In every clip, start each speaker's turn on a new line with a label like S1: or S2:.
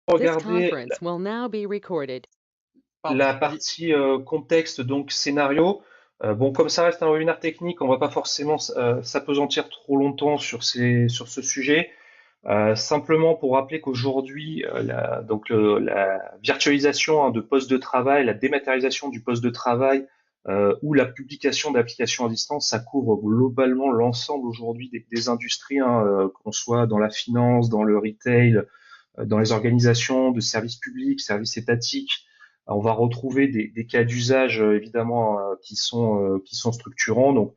S1: This
S2: regarder
S1: conference will now be recorded.
S2: la
S3: Pardon.
S2: partie contexte, donc scénario. Bon, comme ça reste un webinaire technique, on va pas forcément s'apesantir trop longtemps sur ce sujet. Simplement pour rappeler qu'aujourd'hui, la virtualisation de postes de travail, la dématérialisation du poste de travail ou la publication d'applications à distance, ça couvre globalement l'ensemble aujourd'hui des industries, hein, qu'on soit dans la finance, dans le retail, dans les organisations de services publics, services étatiques. On va retrouver des cas d'usage évidemment qui sont structurants. Donc,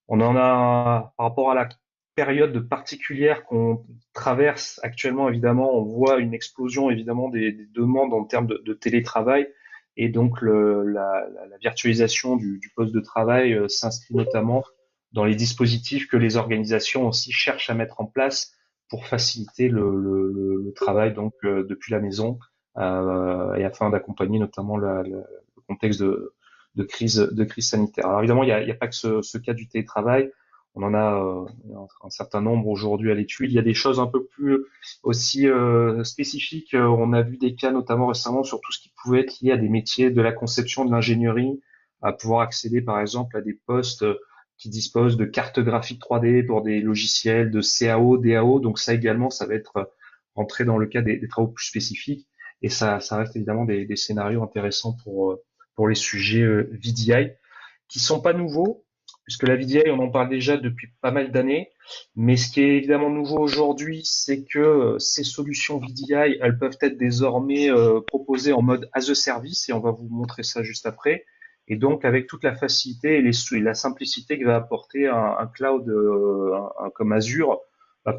S2: on en a par rapport à la période particulière qu'on traverse actuellement. Évidemment, on voit une explosion évidemment des demandes en termes de télétravail, et donc la virtualisation du poste de travail s'inscrit notamment dans les dispositifs que les organisations aussi cherchent à mettre en place pour faciliter le travail donc depuis la maison, et afin d'accompagner notamment le contexte de crise sanitaire. Alors évidemment, il y a pas que ce cas du télétravail. On en a un certain nombre aujourd'hui à l'étude. Il y a des choses un peu plus aussi spécifiques. On a vu des cas notamment récemment sur tout ce qui pouvait être lié à des métiers de la conception, de l'ingénierie, à pouvoir accéder par exemple à des postes qui disposent de cartes graphiques 3D pour des logiciels de CAO, DAO. Donc ça également, ça va être rentré dans le cas des travaux plus spécifiques. Et ça reste évidemment des scénarios intéressants pour les sujets VDI, qui sont pas nouveaux, puisque la VDI, on en parle déjà depuis pas mal d'années. Mais ce qui est évidemment nouveau aujourd'hui, c'est que ces solutions VDI, elles peuvent être désormais proposées en mode as a service, et on va vous montrer ça juste après. Et donc avec toute la facilité et la simplicité que va apporter un cloud comme Azure,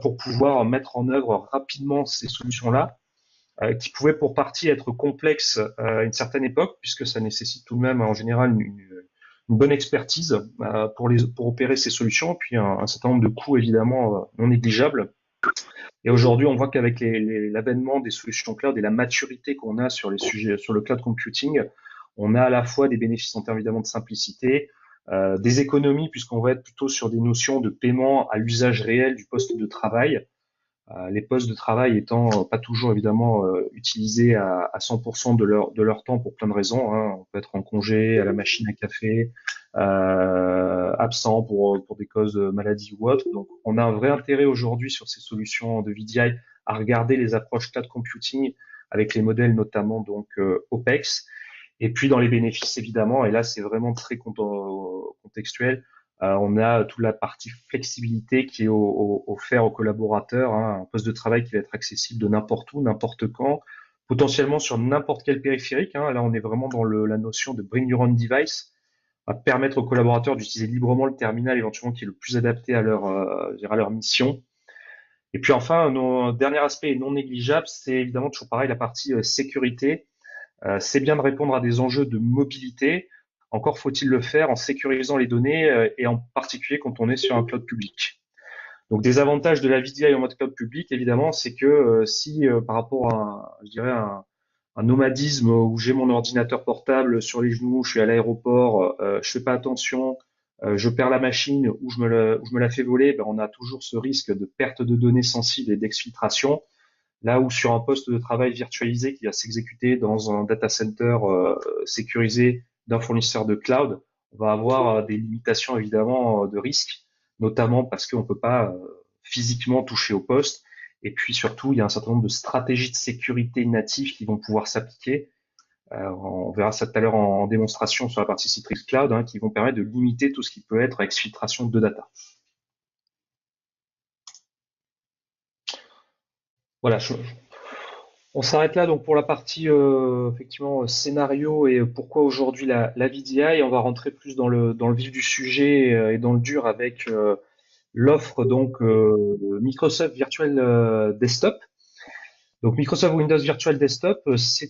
S2: pour pouvoir mettre en œuvre rapidement ces solutions-là, qui pouvaient pour partie être complexes à une certaine époque, puisque ça nécessite tout de même en général une bonne expertise pour opérer ces solutions, puis un certain nombre de coûts évidemment non négligeables. Et aujourd'hui, on voit qu'avec l'avènement des solutions cloud et la maturité qu'on a sur les sujets, sur le cloud computing, on a à la fois des bénéfices en termes évidemment de simplicité, des économies, puisqu'on va être plutôt sur des notions de paiement à l'usage réel du poste de travail, les postes de travail étant pas toujours évidemment utilisés à 100% de leur temps pour plein de raisons, hein. On peut être en congé, à la machine à café, absent pour des causes de maladie ou autre. Donc on a un vrai intérêt aujourd'hui sur ces solutions de VDI à regarder les approches cloud computing avec les modèles notamment donc OPEX. Et puis dans les bénéfices évidemment, et là c'est vraiment très contextuel, on a toute la partie flexibilité qui est offert aux collaborateurs, hein, un poste de travail qui va être accessible de n'importe où, n'importe quand, potentiellement sur n'importe quel périphérique, hein. Là, on est vraiment dans la notion de bring your own device, à permettre aux collaborateurs d'utiliser librement le terminal éventuellement qui est le plus adapté à leur mission. Et puis enfin, un dernier aspect non négligeable, c'est évidemment toujours pareil, la partie sécurité. C'est bien de répondre à des enjeux de mobilité. Encore faut-il le faire en sécurisant les données, et en particulier quand on est sur un cloud public. Donc des avantages de la VDI en mode cloud public, évidemment, c'est que si par rapport à, je dirais, un nomadisme où j'ai mon ordinateur portable sur les genoux, je suis à l'aéroport, je fais pas attention, je perds la machine ou je me la fais voler, ben on a toujours ce risque de perte de données sensibles et d'exfiltration. Là où sur un poste de travail virtualisé qui va s'exécuter dans un data center sécurisé d'un fournisseur de cloud, on va avoir des limitations évidemment de risque, notamment parce qu'on ne peut pas physiquement toucher au poste. Et puis surtout, il y a un certain nombre de stratégies de sécurité natives qui vont pouvoir s'appliquer. On verra ça tout à l'heure en démonstration sur la partie Citrix Cloud, hein, qui vont permettre de limiter tout ce qui peut être exfiltration de data. Voilà, on s'arrête là donc pour la partie effectivement scénario et pourquoi aujourd'hui la VDI. On va rentrer plus dans le vif du sujet et dans le dur avec l'offre donc Microsoft Virtual Desktop. Donc Microsoft Windows Virtual Desktop, c'est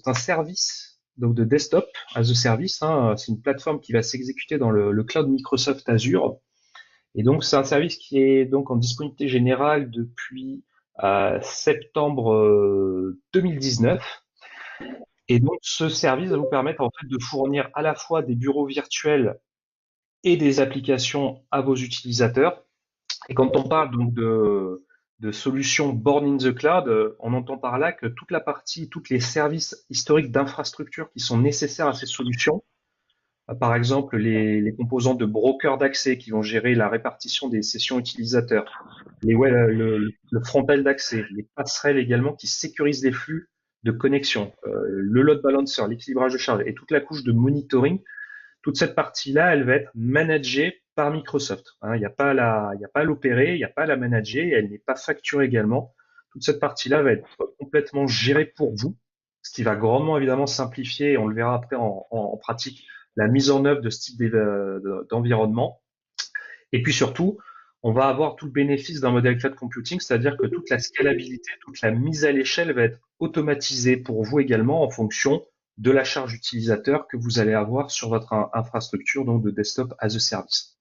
S2: un service donc de desktop as a service, hein. C'est une plateforme qui va s'exécuter dans le cloud Microsoft Azure. Et donc c'est un service qui est donc en disponibilité générale depuis septembre 2019. Et donc ce service va vous permettre en fait de fournir à la fois des bureaux virtuels et des applications à vos utilisateurs. Et quand on parle donc de solutions born in the cloud, on entend par là que toute la partie, tous les services historiques d'infrastructure qui sont nécessaires à ces solutions, par exemple les composants de brokers d'accès qui vont gérer la répartition des sessions utilisateurs, le frontal d'accès, les passerelles également qui sécurisent les flux de connexion, le load balancer, l'équilibrage de charge et toute la couche de monitoring. Toute cette partie-là, elle va être managée par Microsoft. Hein, il n'y a pas à l'opérer, il n'y a pas à la manager, et elle n'est pas facturée également. Toute cette partie-là va être complètement gérée pour vous, ce qui va grandement évidemment simplifier, et on le verra après en pratique, la mise en œuvre de ce type d'environnement. Et puis surtout, on va avoir tout le bénéfice d'un modèle cloud computing, c'est-à-dire que toute la scalabilité, toute la mise à l'échelle va être automatisée pour vous également en fonction de la charge utilisateur que vous allez avoir sur votre infrastructure donc de desktop as a service.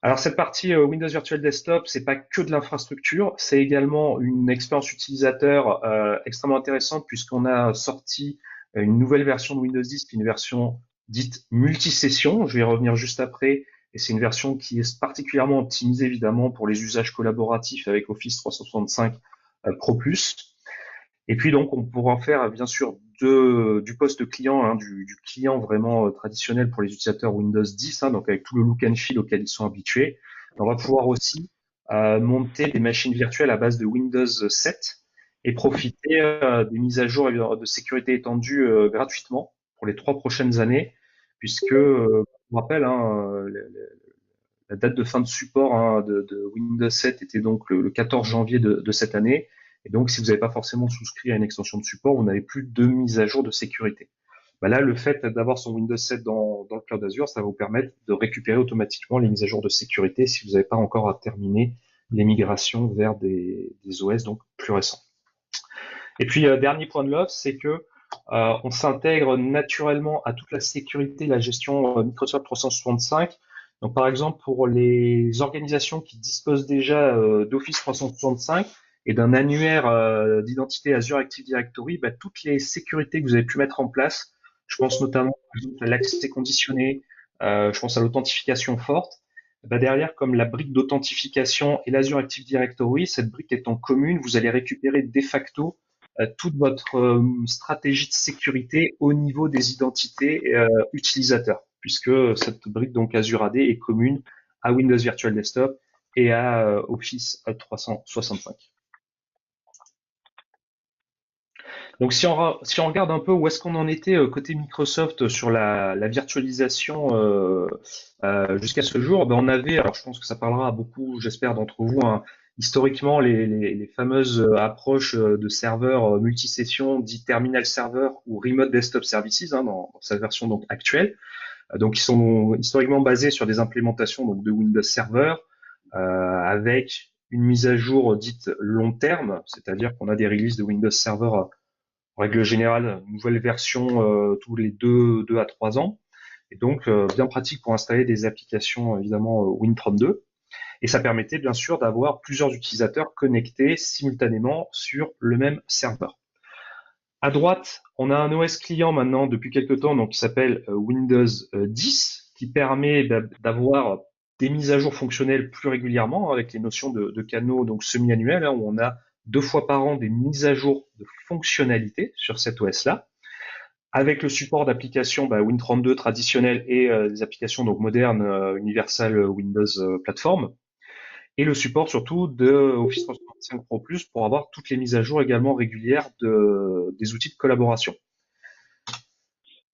S2: Alors cette partie Windows Virtual Desktop, c'est pas que de l'infrastructure, c'est également une expérience utilisateur extrêmement intéressante puisqu'on a sorti une nouvelle version de Windows 10, qui est une version dite multisession. Je vais y revenir juste après. Et c'est une version qui est particulièrement optimisée évidemment pour les usages collaboratifs avec Office 365 Pro+. Et puis donc on pourra en faire bien sûr du poste client, hein, du client vraiment traditionnel pour les utilisateurs Windows 10, hein, donc avec tout le look and feel auquel ils sont habitués. On va pouvoir aussi monter des machines virtuelles à base de Windows 7 et profiter des mises à jour de sécurité étendues gratuitement pour les 3 prochaines années, puisque, je vous rappelle, hein, la date de fin de support hein, de Windows 7 était donc le 14 janvier de cette année. Et donc, si vous n'avez pas forcément souscrit à une extension de support, vous n'avez plus de mise à jour de sécurité. Bah là, le fait d'avoir son Windows 7 dans le Cloud Azure, ça va vous permettre de récupérer automatiquement les mises à jour de sécurité si vous n'avez pas encore à terminer les migrations vers des OS donc plus récents. Et puis, dernier point de l'offre, c'est que on s'intègre naturellement à toute la sécurité, la gestion Microsoft 365. Donc, par exemple, pour les organisations qui disposent déjà d'Office 365 et d'un annuaire d'identité Azure Active Directory, bah, toutes les sécurités que vous avez pu mettre en place, je pense notamment par exemple, à l'accès conditionné, je pense à l'authentification forte, bah, derrière, comme la brique d'authentification et l'Azure Active Directory, cette brique étant commune, vous allez récupérer de facto toute votre stratégie de sécurité au niveau des identités utilisateurs, puisque cette brique donc Azure AD est commune à Windows Virtual Desktop et à Office 365. Donc si on regarde un peu où est-ce qu'on en était côté Microsoft sur la virtualisation jusqu'à ce jour, ben on avait, alors je pense que ça parlera à beaucoup, j'espère, d'entre vous, hein, historiquement les fameuses approches de serveurs multisession, dit terminal server ou remote desktop services, hein, dans sa version donc actuelle, donc qui sont historiquement basés sur des implémentations donc de Windows Server avec une mise à jour dite long terme, c'est-à-dire qu'on a des releases de Windows Server en règle générale, une nouvelle version tous les 2 à 3 ans. Et donc, bien pratique pour installer des applications, évidemment, Win32. Et ça permettait, bien sûr, d'avoir plusieurs utilisateurs connectés simultanément sur le même serveur. À droite, on a un OS client maintenant depuis quelques temps, donc qui s'appelle Windows 10, qui permet d'avoir des mises à jour fonctionnelles plus régulièrement avec les notions de canaux donc semi-annuels, hein, où on a 2 fois par an des mises à jour de fonctionnalités sur cet OS-là, avec le support d'applications Win32 traditionnelles et des applications donc modernes Universal Windows Platform, et le support surtout de Office 365 Pro Plus pour avoir toutes les mises à jour également régulières des outils de collaboration.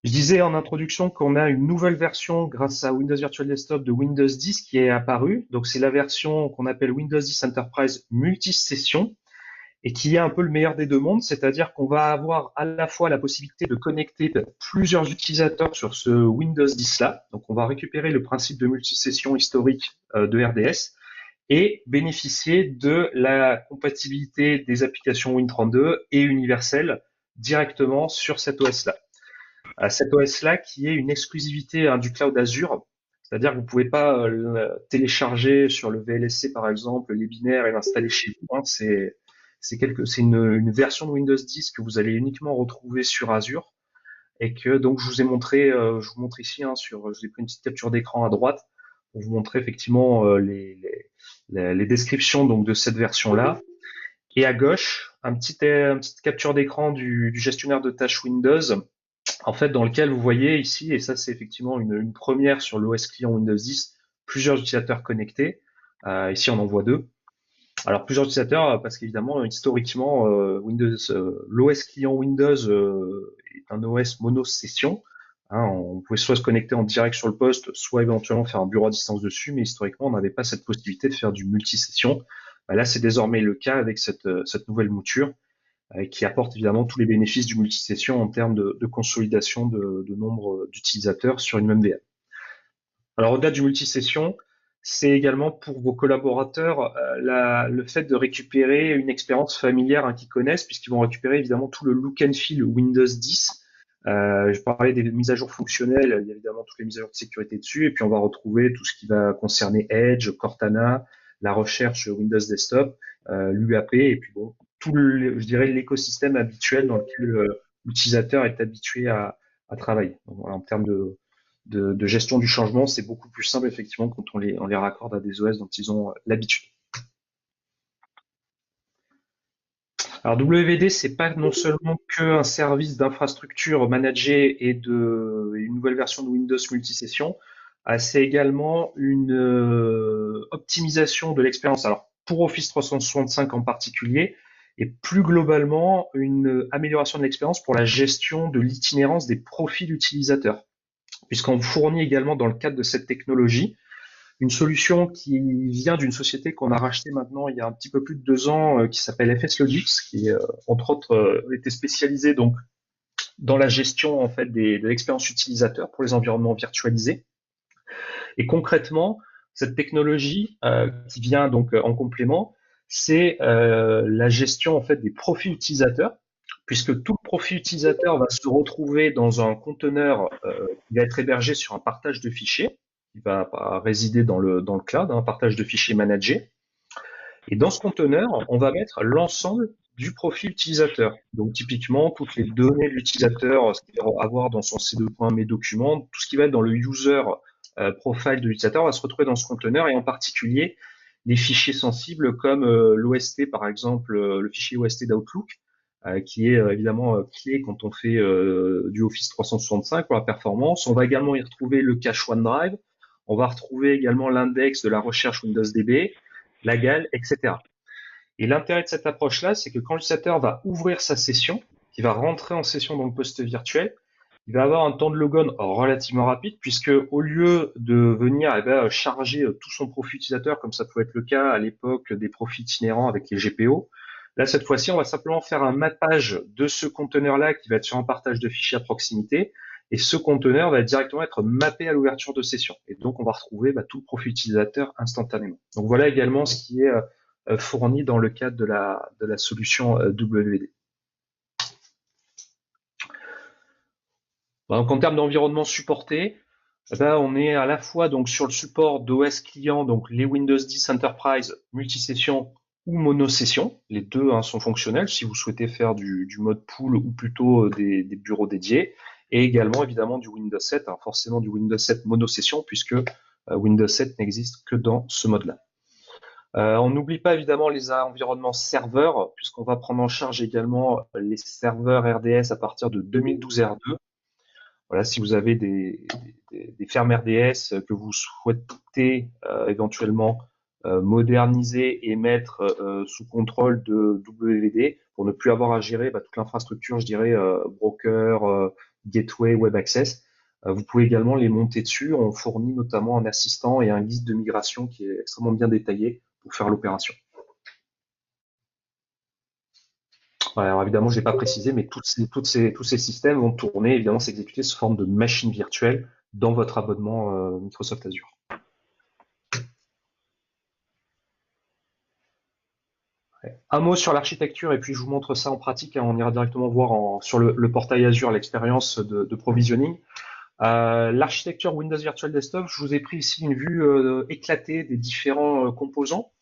S2: Je disais en introduction qu'on a une nouvelle version grâce à Windows Virtual Desktop de Windows 10 qui est apparue. Donc c'est la version qu'on appelle Windows 10 Enterprise Multisession et qui est un peu le meilleur des deux mondes, c'est-à-dire qu'on va avoir à la fois la possibilité de connecter plusieurs utilisateurs sur ce Windows 10-là. Donc on va récupérer le principe de multisession historique de RDS et bénéficier de la compatibilité des applications Win32 et universelles directement sur cet OS-là. Cet OS-là qui est une exclusivité hein, du cloud Azure, c'est-à-dire que vous pouvez pas le télécharger sur le VLSC par exemple, les binaires et l'installer chez vous. Hein. C'est une version de Windows 10 que vous allez uniquement retrouver sur Azure et que donc je vous ai montré, je vous montre ici hein, je vous ai pris une petite capture d'écran à droite pour vous montrer effectivement les descriptions donc de cette version-là. Et à gauche, une petite capture d'écran du gestionnaire de tâches Windows, en fait, dans lequel vous voyez ici, et ça c'est effectivement une première sur l'OS client Windows 10, plusieurs utilisateurs connectés. Ici, on en voit deux. Alors plusieurs utilisateurs parce qu'évidemment historiquement l'OS client Windows est un OS mono-session. Hein, on pouvait soit se connecter en direct sur le poste, soit éventuellement faire un bureau à distance dessus, mais historiquement on n'avait pas cette possibilité de faire du multi-session. Là c'est désormais le cas avec cette nouvelle mouture qui apporte évidemment tous les bénéfices du multi-session en termes de consolidation de nombre d'utilisateurs sur une même VM. Alors au-delà du multi-session, c'est également pour vos collaborateurs le fait de récupérer une expérience familière qu'ils connaissent, puisqu'ils vont récupérer évidemment tout le look and feel Windows 10. Je parlais des mises à jour fonctionnelles, il y a évidemment toutes les mises à jour de sécurité dessus, et puis on va retrouver tout ce qui va concerner Edge, Cortana, la recherche Windows Desktop, l'UAP, et puis bon, je dirais l'écosystème habituel dans lequel l'utilisateur est habitué à travailler. Donc, voilà, en termes de gestion du changement, c'est beaucoup plus simple effectivement quand on les raccorde à des OS dont ils ont l'habitude. Alors WVD, c'est pas non seulement qu'un service d'infrastructure managé et une nouvelle version de Windows multisession, c'est également une optimisation de l'expérience. Alors pour Office 365 en particulier, et plus globalement une amélioration de l'expérience pour la gestion de l'itinérance des profils utilisateurs, puisqu'on fournit également dans le cadre de cette technologie une solution qui vient d'une société qu'on a rachetée maintenant il y a un petit peu plus de 2 ans, qui s'appelle FS Logics, qui entre autres était spécialisée donc dans la gestion en fait de l'expérience utilisateur pour les environnements virtualisés. Et concrètement, cette technologie qui vient donc en complément, c'est la gestion en fait des profils utilisateurs, puisque tout le profil utilisateur va se retrouver dans un conteneur qui va être hébergé sur un partage de fichiers, qui va résider dans le cloud, un partage de fichiers managé. Et dans ce conteneur, on va mettre l'ensemble du profil utilisateur. Donc typiquement, toutes les données de l'utilisateur, ce qu'il va avoir dans son C2.mes documents, tout ce qui va être dans le user profile de l'utilisateur va se retrouver dans ce conteneur, et en particulier les fichiers sensibles comme l'OST par exemple, le fichier OST d'Outlook, qui est évidemment clé quand on fait du Office 365 pour la performance. On va également y retrouver le cache OneDrive, on va retrouver également l'index de la recherche Windows DB, la GAL, etc. Et l'intérêt de cette approche-là, c'est que quand l'utilisateur va ouvrir sa session, qui va rentrer en session dans le poste virtuel, il va avoir un temps de logon relativement rapide, puisque au lieu de venir charger tout son profil utilisateur, comme ça pouvait être le cas à l'époque des profils itinérants avec les GPO, là cette fois-ci on va simplement faire un mappage de ce conteneur-là qui va être sur un partage de fichiers à proximité, et ce conteneur va directement être mappé à l'ouverture de session. Et donc on va retrouver tout le profil utilisateur instantanément. Donc voilà également ce qui est fourni dans le cadre de la solution WVD. Donc en termes d'environnement supporté, on est à la fois donc sur le support d'OS client, donc les Windows 10 Enterprise multisession ou monosession. Les deux sont fonctionnels si vous souhaitez faire du mode pool ou plutôt des bureaux dédiés. Et également évidemment du Windows 7, forcément du Windows 7 monosession, puisque Windows 7 n'existe que dans ce mode-là. On n'oublie pas évidemment les environnements serveurs, puisqu'on va prendre en charge également les serveurs RDS à partir de 2012 R2. Voilà, si vous avez des fermes RDS que vous souhaitez éventuellement moderniser et mettre sous contrôle de WVD pour ne plus avoir à gérer toute l'infrastructure, je dirais, broker, gateway, web access, vous pouvez également les monter dessus. On fournit notamment un assistant et un guide de migration qui est extrêmement bien détaillé pour faire l'opération. Alors évidemment, je n'ai pas précisé, mais tous ces systèmes vont tourner, évidemment, s'exécuter sous forme de machine virtuelle dans votre abonnement Microsoft Azure. Ouais. Un mot sur l'architecture, et puis je vous montre ça en pratique. On ira directement voir sur le portail Azure l'expérience de provisioning. L'architecture Windows Virtual Desktop, je vous ai pris ici une vue éclatée des différents composants.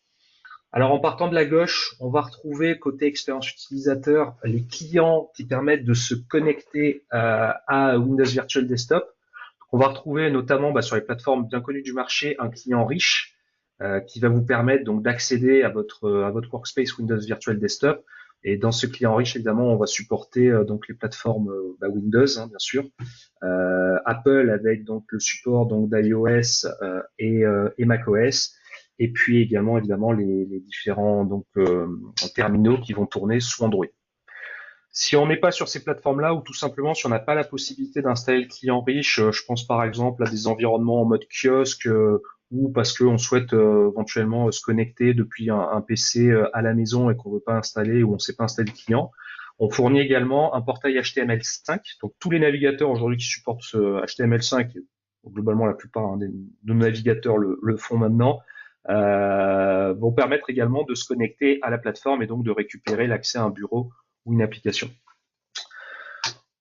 S2: Alors en partant de la gauche, on va retrouver côté expérience utilisateur les clients qui permettent de se connecter à Windows Virtual Desktop. Donc, on va retrouver notamment sur les plateformes bien connues du marché un client riche qui va vous permettre donc d'accéder à votre workspace Windows Virtual Desktop. Et dans ce client riche, évidemment, on va supporter donc les plateformes Windows, hein, bien sûr, Apple avec donc le support donc d'iOS et macOS, et puis également évidemment les différents donc terminaux qui vont tourner sous Android. Si on n'est pas sur ces plateformes-là, ou tout simplement si on n'a pas la possibilité d'installer le client riche, je pense par exemple à des environnements en mode kiosque, ou parce qu'on souhaite éventuellement se connecter depuis un PC à la maison et qu'on veut pas installer ou on ne sait pas installer le client. On fournit également un portail HTML5. Donc tous les navigateurs aujourd'hui qui supportent ce HTML5, globalement la plupart de nos navigateurs le font maintenant, vont permettre également de se connecter à la plateforme et donc de récupérer l'accès à un bureau ou une application.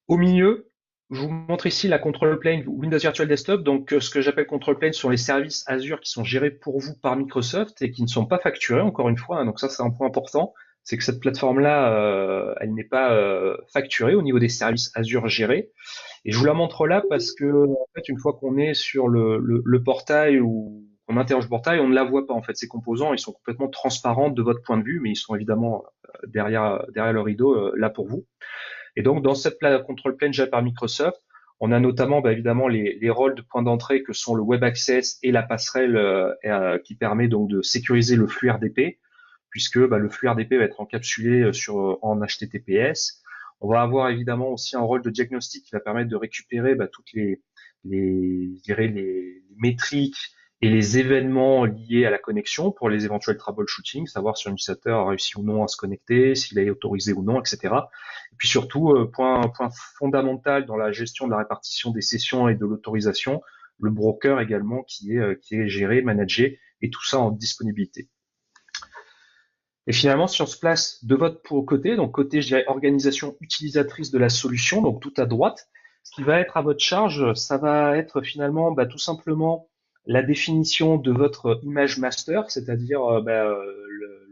S2: Au milieu, je vous montre ici la control plane Windows Virtual Desktop. Donc, ce que j'appelle control plane sont les services Azure qui sont gérés pour vous par Microsoft et qui ne sont pas facturés, encore une fois, hein. Donc ça, c'est un point important. C'est que cette plateforme-là, elle n'est pas facturée au niveau des services Azure gérés. Et je vous la montre là parce que, en fait, une fois qu'on est sur le portail ou on interroge le portail, on ne la voit pas. En fait, ces composants, ils sont complètement transparents de votre point de vue, mais ils sont évidemment derrière le rideau là pour vous. Et donc, dans cette control plane gérée par Microsoft, on a notamment évidemment les rôles de point d'entrée que sont le Web Access et la passerelle qui permet donc de sécuriser le flux RDP, puisque le flux RDP va être encapsulé en HTTPS. On va avoir évidemment aussi un rôle de diagnostic qui va permettre de récupérer toutes je dirais les métriques et les événements liés à la connexion pour les éventuels troubleshooting, savoir si un utilisateur a réussi ou non à se connecter, s'il est autorisé ou non, etc. Et puis surtout, point fondamental dans la gestion de la répartition des sessions et de l'autorisation, le broker également qui est géré, managé, et tout ça en disponibilité. Et finalement, si on se place de votre côté, donc côté, je dirais, organisation utilisatrice de la solution, donc tout à droite, ce qui va être à votre charge, ça va être finalement tout simplement la définition de votre image master, c'est-à-dire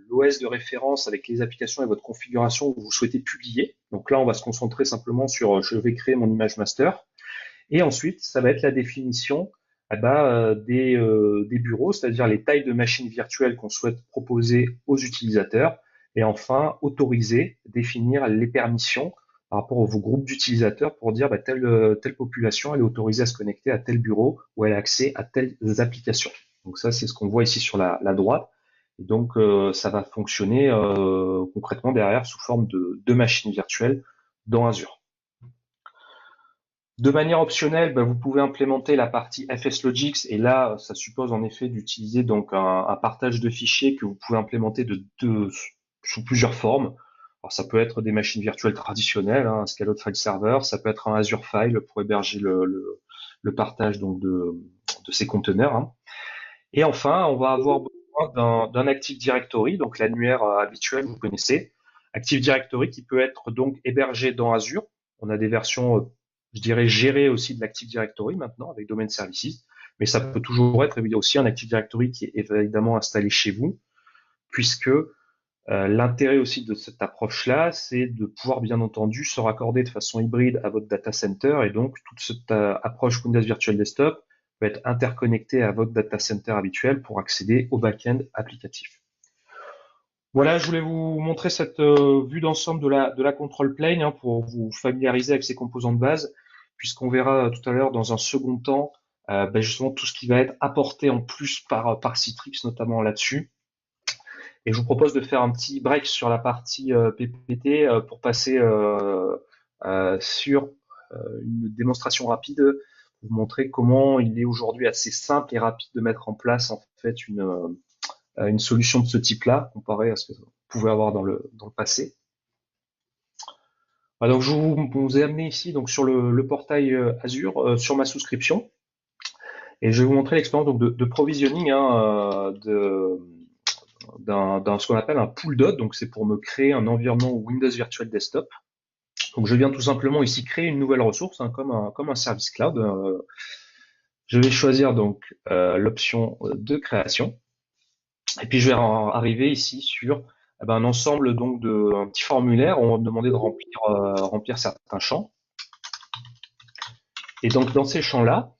S2: l'OS de référence avec les applications et votre configuration que vous souhaitez publier. Donc là, on va se concentrer simplement sur je vais créer mon image master. Et ensuite, ça va être la définition des bureaux, c'est-à-dire les tailles de machines virtuelles qu'on souhaite proposer aux utilisateurs. Et enfin, autoriser, définir les permissions par rapport aux groupes d'utilisateurs pour dire telle population elle est autorisée à se connecter à tel bureau ou elle a accès à telles applications. Donc ça, c'est ce qu'on voit ici sur la droite. Et donc, ça va fonctionner concrètement derrière sous forme de machines virtuelles dans Azure. De manière optionnelle, vous pouvez implémenter la partie FSLogix et là, ça suppose en effet d'utiliser donc un partage de fichiers que vous pouvez implémenter sous plusieurs formes. Alors ça peut être des machines virtuelles traditionnelles, hein, un Scaled File Server, ça peut être un Azure File pour héberger le partage donc de ces conteneurs, hein. Et enfin, on va avoir besoin d'un Active Directory, donc l'annuaire habituel, vous connaissez. Active Directory qui peut être donc hébergé dans Azure. On a des versions je dirais, gérées aussi de l'Active Directory maintenant avec Domain Services, mais ça peut toujours être aussi un Active Directory qui est évidemment installé chez vous, puisque l'intérêt aussi de cette approche-là, c'est de pouvoir bien entendu se raccorder de façon hybride à votre data center, et donc toute cette approche Windows Virtual Desktop peut être interconnectée à votre data center habituel pour accéder au back-end applicatif. Voilà, je voulais vous montrer cette vue d'ensemble de la control plane, hein, pour vous familiariser avec ces composants de base, puisqu'on verra tout à l'heure dans un second temps justement tout ce qui va être apporté en plus par Citrix, notamment là-dessus. Et je vous propose de faire un petit break sur la partie PPT pour passer sur une démonstration rapide pour vous montrer comment il est aujourd'hui assez simple et rapide de mettre en place en fait une solution de ce type-là, comparé à ce que vous pouvez avoir dans le passé. Voilà, donc je vous ai amené ici donc sur le portail Azure, sur ma souscription, et je vais vous montrer l'expérience donc de provisioning, hein, d'un ce qu'on appelle un pool dot. Donc c'est pour me créer un environnement Windows Virtual Desktop. Donc je viens tout simplement ici créer une nouvelle ressource, hein, comme un service cloud. Je vais choisir donc l'option de création. Et puis je vais arriver ici sur un ensemble donc un petit formulaire où on va me demander de remplir certains champs. Et donc dans ces champs-là,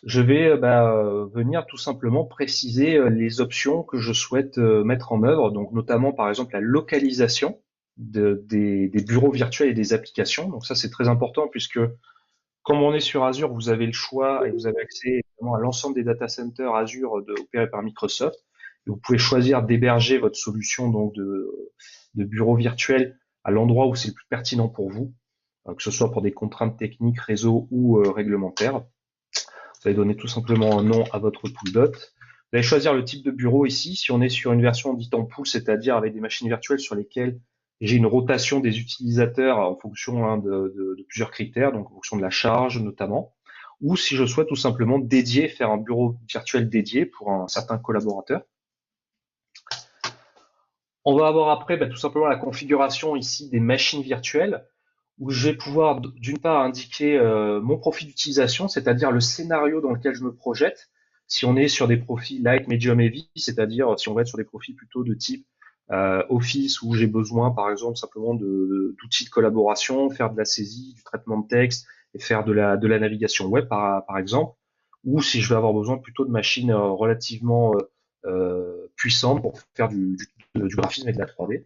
S2: je vais venir tout simplement préciser les options que je souhaite mettre en œuvre, donc notamment par exemple la localisation des bureaux virtuels et des applications. Donc ça c'est très important puisque comme on est sur Azure, vous avez le choix et vous avez accès évidemment à l'ensemble des data centers Azure opérés par Microsoft. Et vous pouvez choisir d'héberger votre solution donc de bureau virtuel à l'endroit où c'est le plus pertinent pour vous, que ce soit pour des contraintes techniques, réseau ou réglementaires. Vous allez donner tout simplement un nom à votre pool dot. Vous allez choisir le type de bureau ici. Si on est sur une version dite en pool, c'est-à-dire avec des machines virtuelles sur lesquelles j'ai une rotation des utilisateurs en fonction de plusieurs critères, donc en fonction de la charge notamment, ou si je souhaite tout simplement dédier, faire un bureau virtuel dédié pour un certain collaborateur. On va avoir après tout simplement la configuration ici des machines virtuelles où je vais pouvoir d'une part indiquer mon profil d'utilisation, c'est-à-dire le scénario dans lequel je me projette. Si on est sur des profils light, medium, heavy, c'est-à-dire si on va être sur des profils plutôt de type Office où j'ai besoin par exemple simplement d'outils de collaboration, faire de la saisie, du traitement de texte et faire de la navigation web par exemple, ou si je vais avoir besoin plutôt de machines relativement puissantes pour faire du graphisme et de la 3D.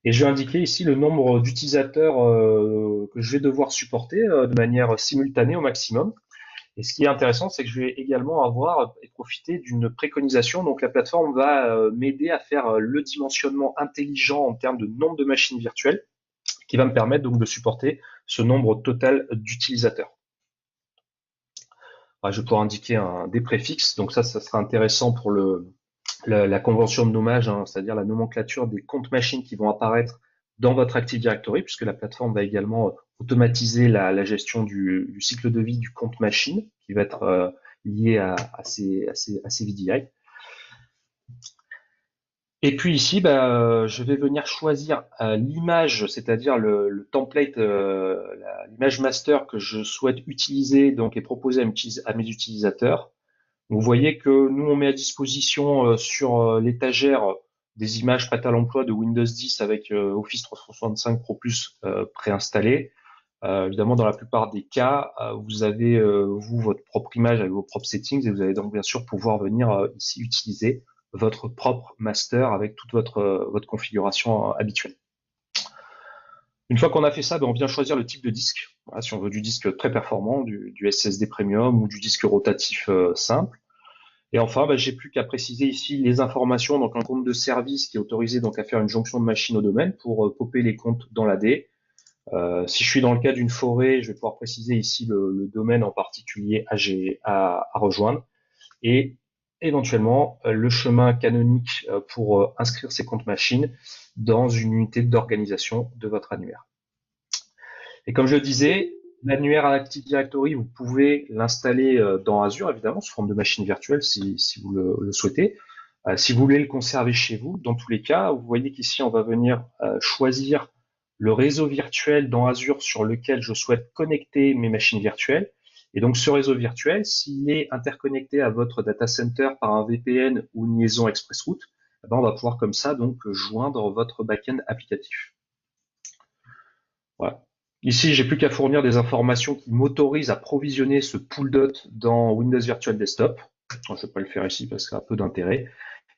S2: Et je vais indiquer ici le nombre d'utilisateurs que je vais devoir supporter de manière simultanée au maximum. Et ce qui est intéressant, c'est que je vais également avoir et profiter d'une préconisation. Donc la plateforme va m'aider à faire le dimensionnement intelligent en termes de nombre de machines virtuelles, qui va me permettre donc de supporter ce nombre total d'utilisateurs. Je vais pouvoir indiquer des préfixes. Donc ça sera intéressant pour la convention de nommage, hein, c'est-à-dire la nomenclature des comptes machines qui vont apparaître dans votre Active Directory, puisque la plateforme va également automatiser la gestion du cycle de vie du compte machine, qui va être lié à ces VDI. Et puis ici, je vais venir choisir l'image, c'est-à-dire le template, l'image master que je souhaite utiliser donc et proposer à mes utilisateurs. Vous voyez que nous, on met à disposition sur l'étagère des images prêtes à l'emploi de Windows 10 avec Office 365 Pro Plus préinstallé. Évidemment, dans la plupart des cas, vous avez, vous, votre propre image avec vos propres settings et vous allez donc bien sûr pouvoir venir ici utiliser votre propre master avec toute votre configuration habituelle. Une fois qu'on a fait ça, on vient choisir le type de disque. Voilà, si on veut du disque très performant, du SSD Premium ou du disque rotatif simple. Et enfin, j'ai plus qu'à préciser ici les informations, donc un compte de service qui est autorisé donc à faire une jonction de machine au domaine pour popper les comptes dans l'AD. Si je suis dans le cas d'une forêt, je vais pouvoir préciser ici le domaine en particulier à rejoindre et éventuellement le chemin canonique pour inscrire ces comptes machines dans une unité d'organisation de votre annuaire. Et comme je le disais, l'annuaire Active Directory, vous pouvez l'installer dans Azure, évidemment, sous forme de machine virtuelle si vous le souhaitez. Si vous voulez le conserver chez vous, dans tous les cas, vous voyez qu'ici, on va venir choisir le réseau virtuel dans Azure sur lequel je souhaite connecter mes machines virtuelles. Et donc, ce réseau virtuel, s'il est interconnecté à votre data center par un VPN ou une liaison ExpressRoute, on va pouvoir comme ça donc joindre votre backend applicatif. Voilà. Ici, j'ai plus qu'à fournir des informations qui m'autorisent à provisionner ce pool dot dans Windows Virtual Desktop. Je ne vais pas le faire ici parce que ça a peu d'intérêt.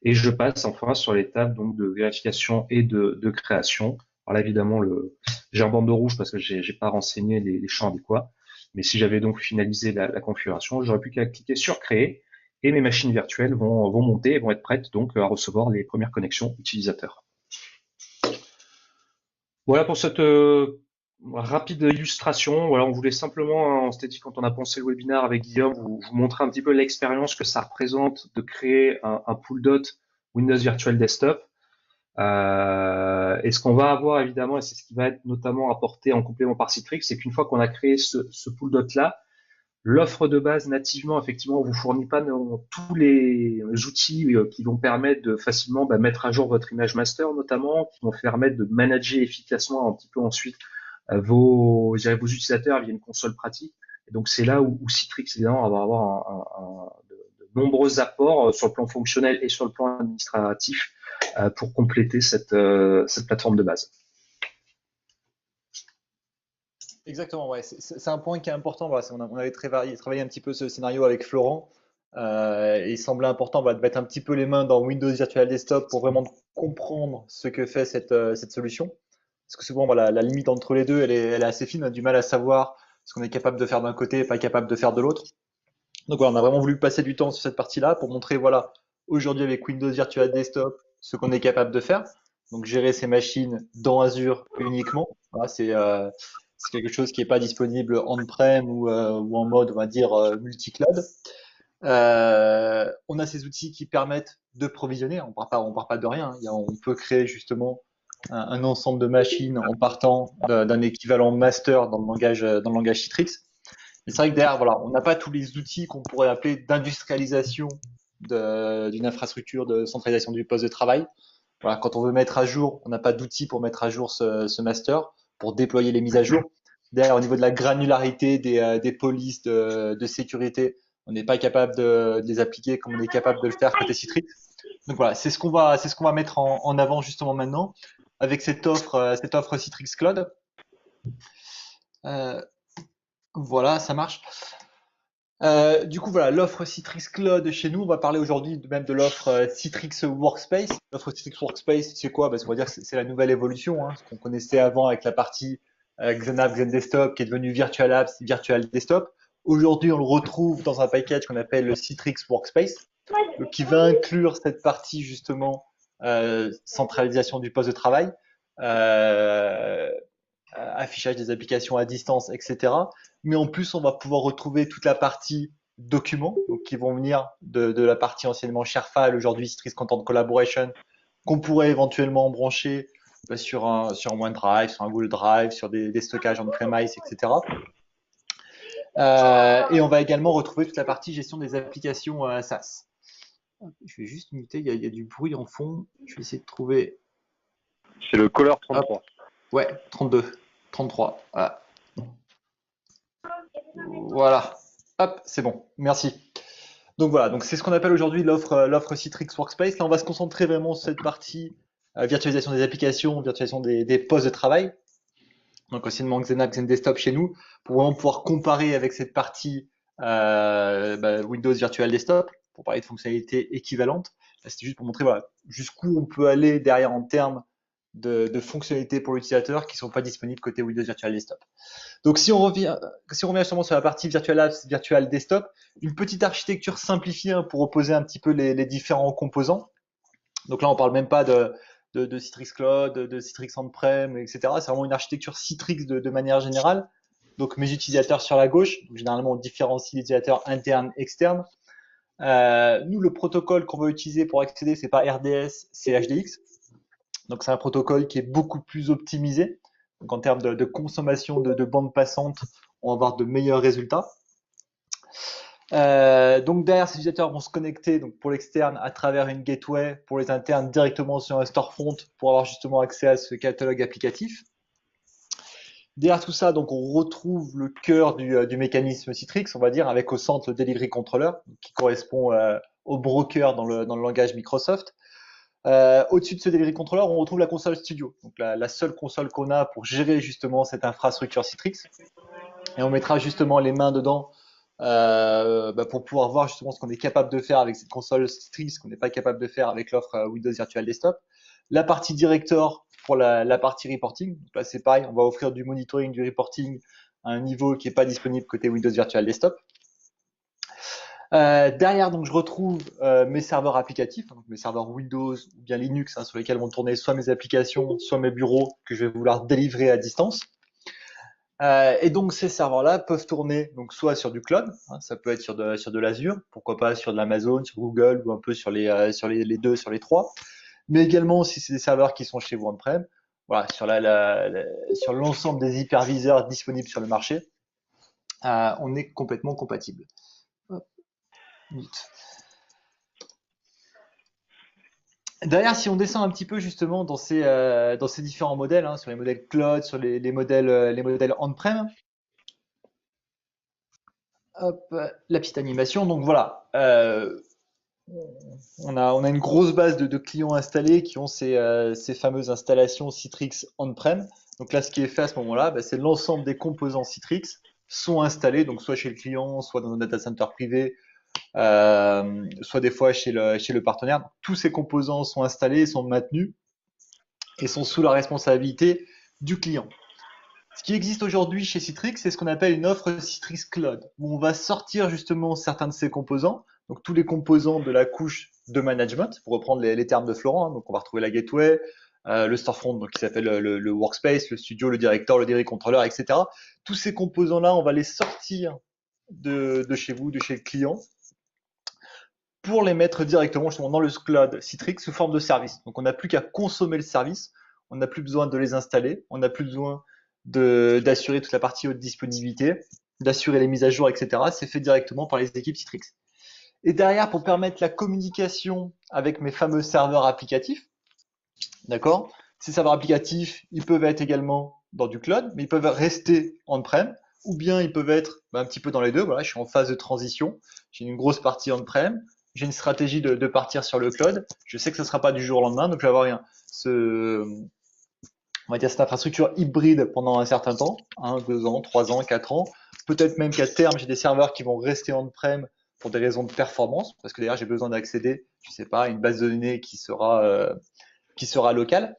S2: Et je passe enfin sur l'étape donc de vérification et de création. Alors là, évidemment, j'ai un bandeau rouge parce que j'ai pas renseigné les champs adéquats. Mais si j'avais donc finalisé la configuration, j'aurais plus qu'à cliquer sur créer et mes machines virtuelles vont monter et vont être prêtes donc à recevoir les premières connexions utilisateurs. Voilà pour cette rapide illustration. Voilà, on voulait simplement, on s'était dit quand on a pensé le webinaire avec Guillaume, vous montrer un petit peu l'expérience que ça représente de créer un pool dot Windows Virtual Desktop. Et ce qu'on va avoir évidemment, et c'est ce qui va être notamment apporté en complément par Citrix, c'est qu'une fois qu'on a créé ce pool dot là, l'offre de base nativement, effectivement, vous fournit pas tous les outils qui vont permettre de facilement mettre à jour votre image master, notamment, qui vont permettre de manager efficacement un petit peu ensuite vos utilisateurs via une console pratique. Et donc c'est là où Citrix évidemment va avoir de nombreux apports sur le plan fonctionnel et sur le plan administratif pour compléter cette plateforme de base.
S3: Exactement, ouais. C'est un point qui est important. Voilà, on avait travaillé un petit peu ce scénario avec Florent. Et il semblait important voilà, de mettre un petit peu les mains dans Windows Virtual Desktop pour vraiment comprendre ce que fait cette solution. Parce que souvent, voilà, la limite entre les deux, elle est assez fine. On a du mal à savoir ce qu'on est capable de faire d'un côté et pas capable de faire de l'autre. Donc voilà, on a vraiment voulu passer du temps sur cette partie-là pour montrer, voilà, aujourd'hui avec Windows Virtual Desktop, ce qu'on est capable de faire. Donc gérer ces machines dans Azure uniquement. Voilà, c'est quelque chose qui n'est pas disponible on-prem ou en mode, on va dire, multi-cloud. On a ces outils qui permettent de provisionner. On part pas de rien. On peut créer justement un ensemble de machines en partant d'un équivalent master dans le langage Citrix. Et c'est vrai que derrière, voilà, on n'a pas tous les outils qu'on pourrait appeler d'industrialisation d'une infrastructure de centralisation du poste de travail. Voilà, quand on veut mettre à jour, on n'a pas d'outils pour mettre à jour ce master, pour déployer les mises à jour. Derrière, au niveau de la granularité des polices de sécurité, on n'est pas capable de les appliquer comme on est capable de le faire côté Citrix. Donc voilà, c'est ce qu'on va mettre en avant justement maintenant avec cette offre Citrix Cloud. Euh, voilà, ça marche. Du coup, voilà, l'offre Citrix Cloud chez nous, on va parler aujourd'hui même de l'offre Citrix Workspace. L'offre Citrix Workspace, c'est quoi? On va dire que c'est la nouvelle évolution, hein, ce qu'on connaissait avant avec la partie XenApp, XenDesktop, qui est devenu Virtual Apps, Virtual Desktop. Aujourd'hui, on le retrouve dans un package qu'on appelle le Citrix Workspace, donc qui va inclure cette partie justement centralisation du poste de travail, euh, affichage des applications à distance, etc. Mais en plus, on va pouvoir retrouver toute la partie documents, donc qui vont venir de la partie anciennement Sharefile, aujourd'hui Citrix Content Collaboration, qu'on pourrait éventuellement brancher sur un OneDrive, sur un Google Drive, sur des stockages on-premise, etc. Et on va également retrouver toute la partie gestion des applications SaaS. Je vais juste muter, il y a du bruit en fond. Je vais essayer de trouver.
S4: C'est le Color
S3: Hop.
S4: 33.
S3: Ouais, 32, 33. Voilà. Voilà. Hop, c'est bon. Merci. Donc voilà, donc c'est ce qu'on appelle aujourd'hui l'offre Citrix Workspace. Là, on va se concentrer vraiment sur cette partie virtualisation des applications, virtualisation des postes de travail. Donc anciennement XenApp, XenDesktop chez nous, pour vraiment pouvoir comparer avec cette partie Windows Virtual Desktop, pour parler de fonctionnalités équivalentes. C'était juste pour montrer voilà, jusqu'où on peut aller derrière en termes de fonctionnalités pour l'utilisateur qui ne sont pas disponibles côté Windows Virtual Desktop. Donc si on revient justement sur la partie Virtual Apps, Virtual Desktop, une petite architecture simplifiée hein, pour opposer un petit peu les différents composants. Donc là, on parle même pas de Citrix Cloud, de Citrix On-Prem, etc. C'est vraiment une architecture Citrix de manière générale. Donc mes utilisateurs sur la gauche, donc généralement on différencie les utilisateurs internes, externes. Nous, le protocole qu'on va utiliser pour accéder, c'est pas RDS, c'est HDX. Donc c'est un protocole qui est beaucoup plus optimisé. Donc en termes de consommation de bande passante, on va avoir de meilleurs résultats. Donc derrière, ces utilisateurs vont se connecter donc pour l'externe à travers une gateway, pour les internes directement sur un storefront pour avoir justement accès à ce catalogue applicatif. Derrière tout ça, donc on retrouve le cœur du mécanisme Citrix, on va dire, avec au centre le delivery controller, qui correspond au broker dans le langage Microsoft. Au-dessus de ce delivery controller, on retrouve la console studio, donc la seule console qu'on a pour gérer justement cette infrastructure Citrix. Et on mettra justement les mains dedans pour pouvoir voir justement ce qu'on est capable de faire avec cette console Citrix, ce qu'on n'est pas capable de faire avec l'offre Windows Virtual Desktop. La partie director pour la partie reporting. Donc là, c'est pareil, on va offrir du monitoring, du reporting à un niveau qui n'est pas disponible côté Windows Virtual Desktop. Derrière, donc, je retrouve mes serveurs applicatifs, donc mes serveurs Windows ou bien Linux, hein, sur lesquels vont tourner soit mes applications, soit mes bureaux que je vais vouloir délivrer à distance. Et donc ces serveurs-là peuvent tourner donc soit sur du cloud, hein, ça peut être sur de l'Azure, pourquoi pas sur de l'Amazon, sur Google ou un peu sur les deux, sur les trois, mais également si c'est des serveurs qui sont chez vous on-prem, voilà, sur l'ensemble des hyperviseurs disponibles sur le marché, on est complètement compatible. Hop, derrière, si on descend un petit peu justement dans ces différents modèles, hein, sur les modèles cloud, sur les modèles on-prem, hop, la petite animation. Donc voilà, on a une grosse base de clients installés qui ont ces fameuses installations Citrix on-prem. Donc là, ce qui est fait à ce moment-là, c'est l'ensemble des composants Citrix sont installés, donc soit chez le client, soit dans un data center privé, soit des fois chez le partenaire. Tous ces composants sont installés, sont maintenus et sont sous la responsabilité du client. Ce qui existe aujourd'hui chez Citrix, c'est ce qu'on appelle une offre Citrix Cloud, où on va sortir justement certains de ces composants, donc tous les composants de la couche de management, pour reprendre les termes de Florent. Donc on va retrouver la gateway, le storefront, donc qui s'appelle le workspace, le studio, le director, le delivery controller, etc. Tous ces composants-là, on va les sortir de chez vous, de chez le client, pour les mettre directement justement dans le cloud Citrix sous forme de service. Donc on n'a plus qu'à consommer le service, on n'a plus besoin de les installer, on n'a plus besoin d'assurer toute la partie haute disponibilité, d'assurer les mises à jour, etc. C'est fait directement par les équipes Citrix. Et derrière, pour permettre la communication avec mes fameux serveurs applicatifs, d'accord? Ces serveurs applicatifs, ils peuvent être également dans du cloud, mais ils peuvent rester on-prem, ou bien ils peuvent être un petit peu dans les deux. Voilà, je suis en phase de transition, j'ai une grosse partie on-prem, j'ai une stratégie de partir sur le cloud. Je sais que ce ne sera pas du jour au lendemain, donc je vais avoir on va dire cette infrastructure hybride pendant un certain temps, 1, 2 ans, 3 ans, 4 ans. Peut-être même qu'à terme, j'ai des serveurs qui vont rester on-prem pour des raisons de performance, parce que d'ailleurs, j'ai besoin d'accéder, je sais pas, à une base de données qui sera locale.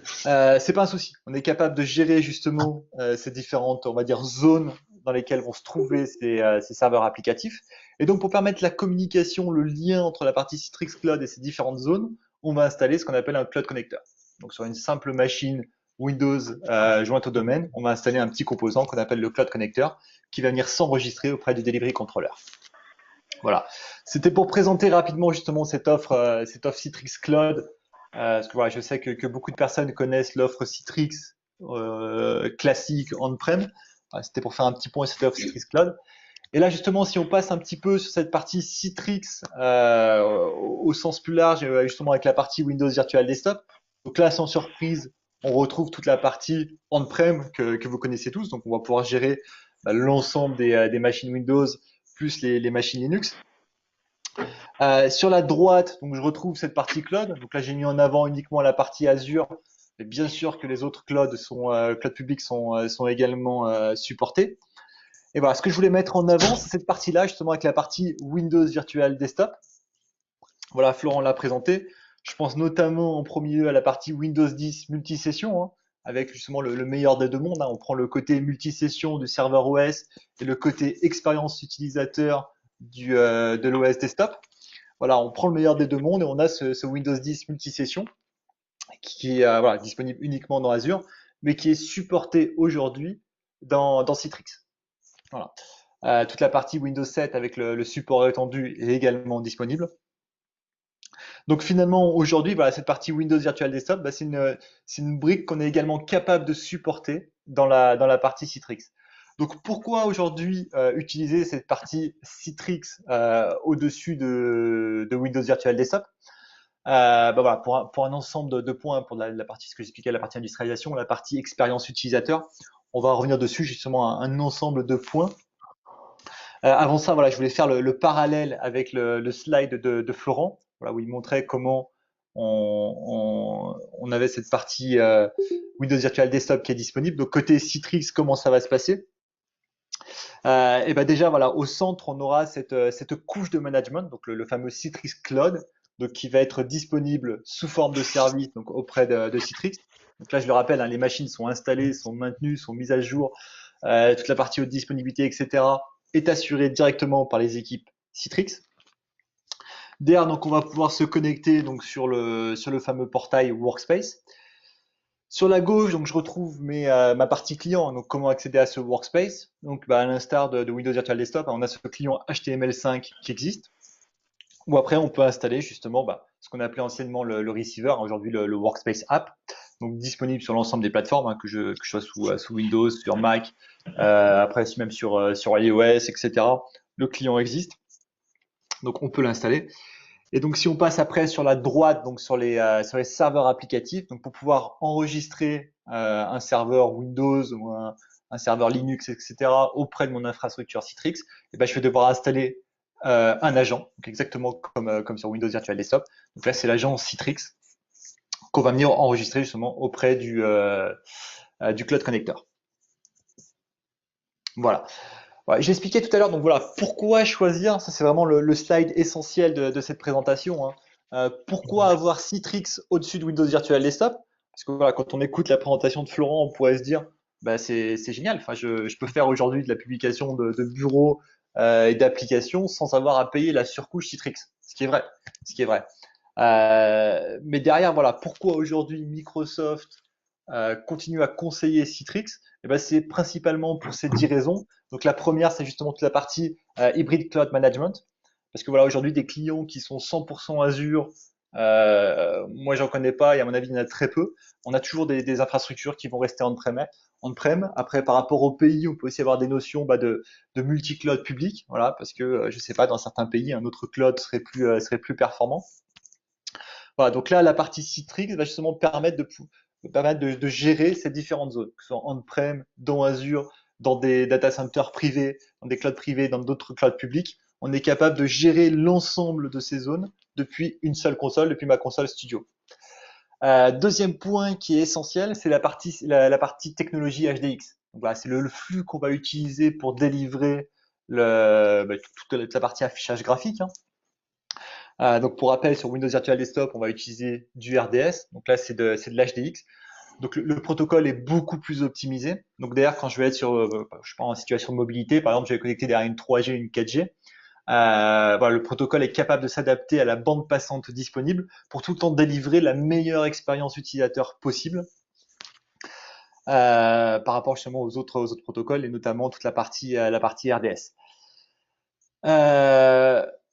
S3: C'est pas un souci. On est capable de gérer justement ces différentes, on va dire, zones dans lesquelles vont se trouver ces serveurs applicatifs. Et donc, pour permettre la communication, le lien entre la partie Citrix Cloud et ces différentes zones, on va installer ce qu'on appelle un Cloud Connector. Donc, sur une simple machine Windows jointe au domaine, on va installer un petit composant qu'on appelle le Cloud Connector qui va venir s'enregistrer auprès du Delivery Controller. Voilà. C'était pour présenter rapidement justement cette offre Citrix Cloud. Parce que voilà, je sais que beaucoup de personnes connaissent l'offre Citrix classique on-prem. C'était pour faire un petit point sur cette offre Citrix Cloud. Et là, justement, si on passe un petit peu sur cette partie Citrix au sens plus large, justement avec la partie Windows Virtual Desktop. Donc là, sans surprise, on retrouve toute la partie on-prem que vous connaissez tous. Donc on va pouvoir gérer l'ensemble des machines Windows plus les machines Linux. Sur la droite, donc je retrouve cette partie cloud. Donc là, j'ai mis en avant uniquement la partie Azure. Mais bien sûr que les autres clouds cloud publics sont également supportés. Et voilà, ce que je voulais mettre en avant, c'est cette partie-là, justement avec la partie Windows Virtual Desktop. Voilà, Florent l'a présenté. Je pense notamment en premier lieu à la partie Windows 10 multisession, hein, avec justement le meilleur des deux mondes. Hein. On prend le côté multisession du serveur OS et le côté expérience utilisateur de l'OS Desktop. Voilà, on prend le meilleur des deux mondes et on a ce Windows 10 multisession qui est voilà, disponible uniquement dans Azure, mais qui est supporté aujourd'hui dans Citrix. Voilà. Toute la partie Windows 7 avec le support étendu est également disponible. Donc finalement, aujourd'hui, voilà, cette partie Windows Virtual Desktop, c'est une brique qu'on est également capable de supporter dans la partie Citrix. Donc pourquoi aujourd'hui utiliser cette partie Citrix au-dessus de Windows Virtual Desktop voilà, pour un ensemble de points, pour la partie, ce que j'expliquais, la partie industrialisation, la partie expérience utilisateur, on va revenir dessus justement un ensemble de points. Avant ça, voilà, je voulais faire le parallèle avec le slide de Florent, voilà, où il montrait comment on avait cette partie Windows Virtual Desktop qui est disponible. Donc côté Citrix, comment ça va se passer? Et ben déjà, voilà, au centre, on aura cette couche de management, donc le fameux Citrix Cloud, donc qui va être disponible sous forme de service, donc auprès de Citrix. Donc là, je le rappelle, hein, les machines sont installées, sont maintenues, sont mises à jour, toute la partie haute disponibilité, etc. est assurée directement par les équipes Citrix. Derrière, donc, on va pouvoir se connecter donc sur le fameux portail Workspace. Sur la gauche, donc je retrouve ma partie client. Donc comment accéder à ce Workspace. Donc à l'instar de Windows Virtual Desktop, on a ce client HTML5 qui existe. Ou après, on peut installer justement ce qu'on appelait anciennement le receiver, aujourd'hui le Workspace App, donc disponible sur l'ensemble des plateformes, hein, que je sois sous Windows, sur Mac, après même sur iOS, etc. Le client existe, donc on peut l'installer. Et donc si on passe après sur la droite, donc sur les serveurs applicatifs, donc pour pouvoir enregistrer un serveur Windows ou un serveur Linux, etc. auprès de mon infrastructure Citrix, je vais devoir installer un agent, donc exactement comme sur Windows Virtual Desktop. Donc là, c'est l'agent Citrix qu'on va venir enregistrer justement auprès du Cloud Connector. Voilà. Ouais, j'expliquais tout à l'heure, donc voilà, pourquoi choisir, ça c'est vraiment le slide essentiel de cette présentation, hein. Pourquoi avoir Citrix au-dessus de Windows Virtual Desktop? Parce que voilà, quand on écoute la présentation de Florent, on pourrait se dire, bah c'est génial, enfin je peux faire aujourd'hui de la publication de bureaux et d'applications sans avoir à payer la surcouche Citrix, ce qui est vrai, ce qui est vrai. Mais derrière, voilà, pourquoi aujourd'hui Microsoft continue à conseiller Citrix? Eh ben, c'est principalement pour ces 10 raisons. Donc la première, c'est justement toute la partie hybrid cloud management. Parce que voilà, aujourd'hui, des clients qui sont 100% Azure, moi, j'en connais pas et à mon avis, il y en a très peu. On a toujours des infrastructures qui vont rester on-prem. Après, par rapport au pays, on peut aussi avoir des notions de multi-cloud public. Voilà, parce que, je sais pas, dans certains pays, un autre cloud serait plus performant. Voilà, donc là, la partie Citrix va justement permettre de gérer ces différentes zones, que ce soit on-prem, dans Azure, dans des data centers privés, dans des clouds privés, dans d'autres clouds publics. On est capable de gérer l'ensemble de ces zones depuis une seule console, depuis ma console studio. Deuxième point qui est essentiel, c'est la partie technologie HDX. Donc voilà, c'est le flux qu'on va utiliser pour délivrer toute la partie affichage graphique, hein. Donc pour rappel, sur Windows Virtual Desktop, on va utiliser du RDS. Donc là, c'est de l'HDX. Donc le protocole est beaucoup plus optimisé. Donc d'ailleurs, quand je vais être je sais pas, en situation de mobilité, par exemple, je vais connecter derrière une 3G, une 4G. Voilà, le protocole est capable de s'adapter à la bande passante disponible pour tout le temps délivrer la meilleure expérience utilisateur possible par rapport justement aux autres protocoles et notamment toute la partie RDS.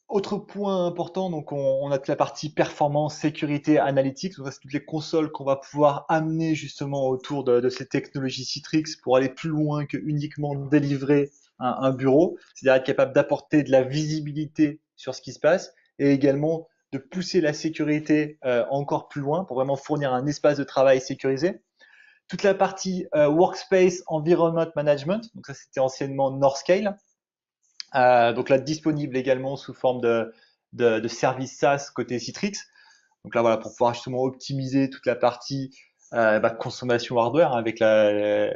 S3: Autre point important, donc on a toute la partie performance, sécurité, analytics. Donc ça, c'est toutes les consoles qu'on va pouvoir amener justement autour de ces technologies Citrix pour aller plus loin que uniquement délivrer un bureau. C'est-à-dire être capable d'apporter de la visibilité sur ce qui se passe et également de pousser la sécurité encore plus loin pour vraiment fournir un espace de travail sécurisé. Toute la partie Workspace Environment Management, donc ça c'était anciennement Northscale. Donc là, disponible également sous forme de service SaaS côté Citrix. Donc là, voilà, pour pouvoir justement optimiser toute la partie consommation hardware avec la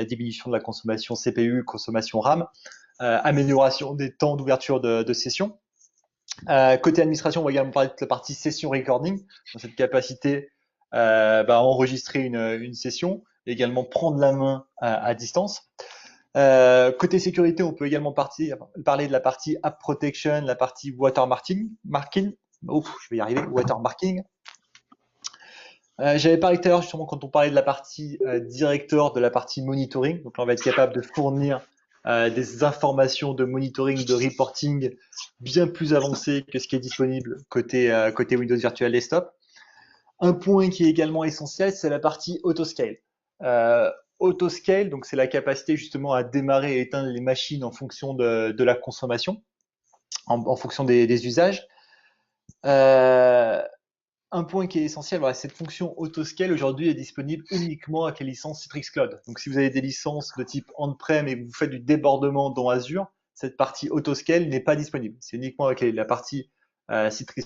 S3: diminution de la consommation CPU, consommation RAM, amélioration des temps d'ouverture de session. Côté administration, on va également parler de la partie session recording, dans cette capacité à enregistrer une session, et également prendre la main à distance. Côté sécurité, on peut également parler de la partie app protection, la partie watermarking. Je vais y arriver, watermarking. J'avais parlé tout à l'heure justement quand on parlait de la partie director, de la partie monitoring. Donc là, on va être capable de fournir des informations de monitoring, de reporting bien plus avancées que ce qui est disponible côté Windows Virtual Desktop. Un point qui est également essentiel, c'est la partie autoscale. Autoscale, donc c'est la capacité justement à démarrer et éteindre les machines en fonction de la consommation, en fonction des usages. Un point qui est essentiel, voilà, cette fonction autoscale aujourd'hui est disponible uniquement avec les licences Citrix Cloud. Donc si vous avez des licences de type on-prem et que vous faites du débordement dans Azure, cette partie autoscale n'est pas disponible. C'est uniquement avec la partie Citrix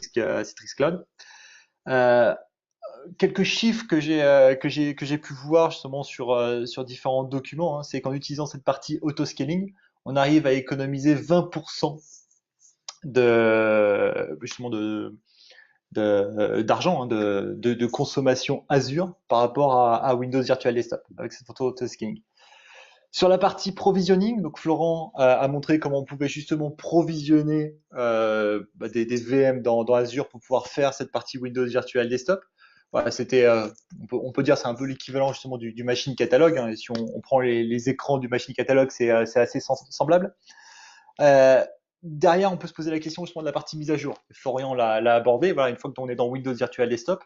S3: Cloud. Quelques chiffres que j'ai pu voir justement sur différents documents, hein, c'est qu'en utilisant cette partie autoscaling, on arrive à économiser 20% d'argent, hein, de consommation Azure par rapport à Windows Virtual Desktop avec cette photo autoscaling. Sur la partie provisioning, donc Florent a montré comment on pouvait justement provisionner des VM dans Azure pour pouvoir faire cette partie Windows Virtual Desktop. Voilà, c'était, on peut dire c'est un peu l'équivalent justement du machine catalogue, hein, et si on prend les écrans du machine catalogue, c'est assez semblable. Derrière, on peut se poser la question justement de la partie mise à jour. Florian l'a abordé. Voilà, une fois qu'on est dans Windows Virtual Desktop,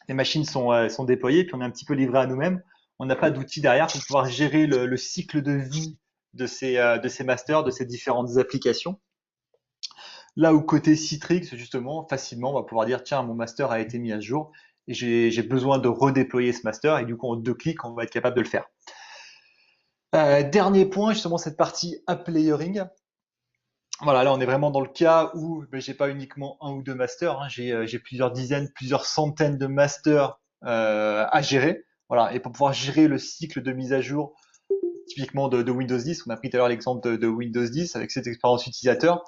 S3: les machines sont déployées, puis on est un petit peu livré à nous-mêmes. On n'a pas d'outils derrière pour pouvoir gérer le cycle de vie de ces masters, de ces différentes applications. Là où côté Citrix, justement, facilement, on va pouvoir dire tiens, mon master a été mis à jour et j'ai besoin de redéployer ce master et du coup en 2 clics, on va être capable de le faire. Dernier point, justement, cette partie app layering. Voilà, là on est vraiment dans le cas où j'ai pas uniquement un ou deux masters, hein, j'ai plusieurs dizaines, plusieurs centaines de masters à gérer. Voilà, et pour pouvoir gérer le cycle de mise à jour, typiquement de Windows 10, on a pris tout à l'heure l'exemple de Windows 10 avec cette expérience utilisateur.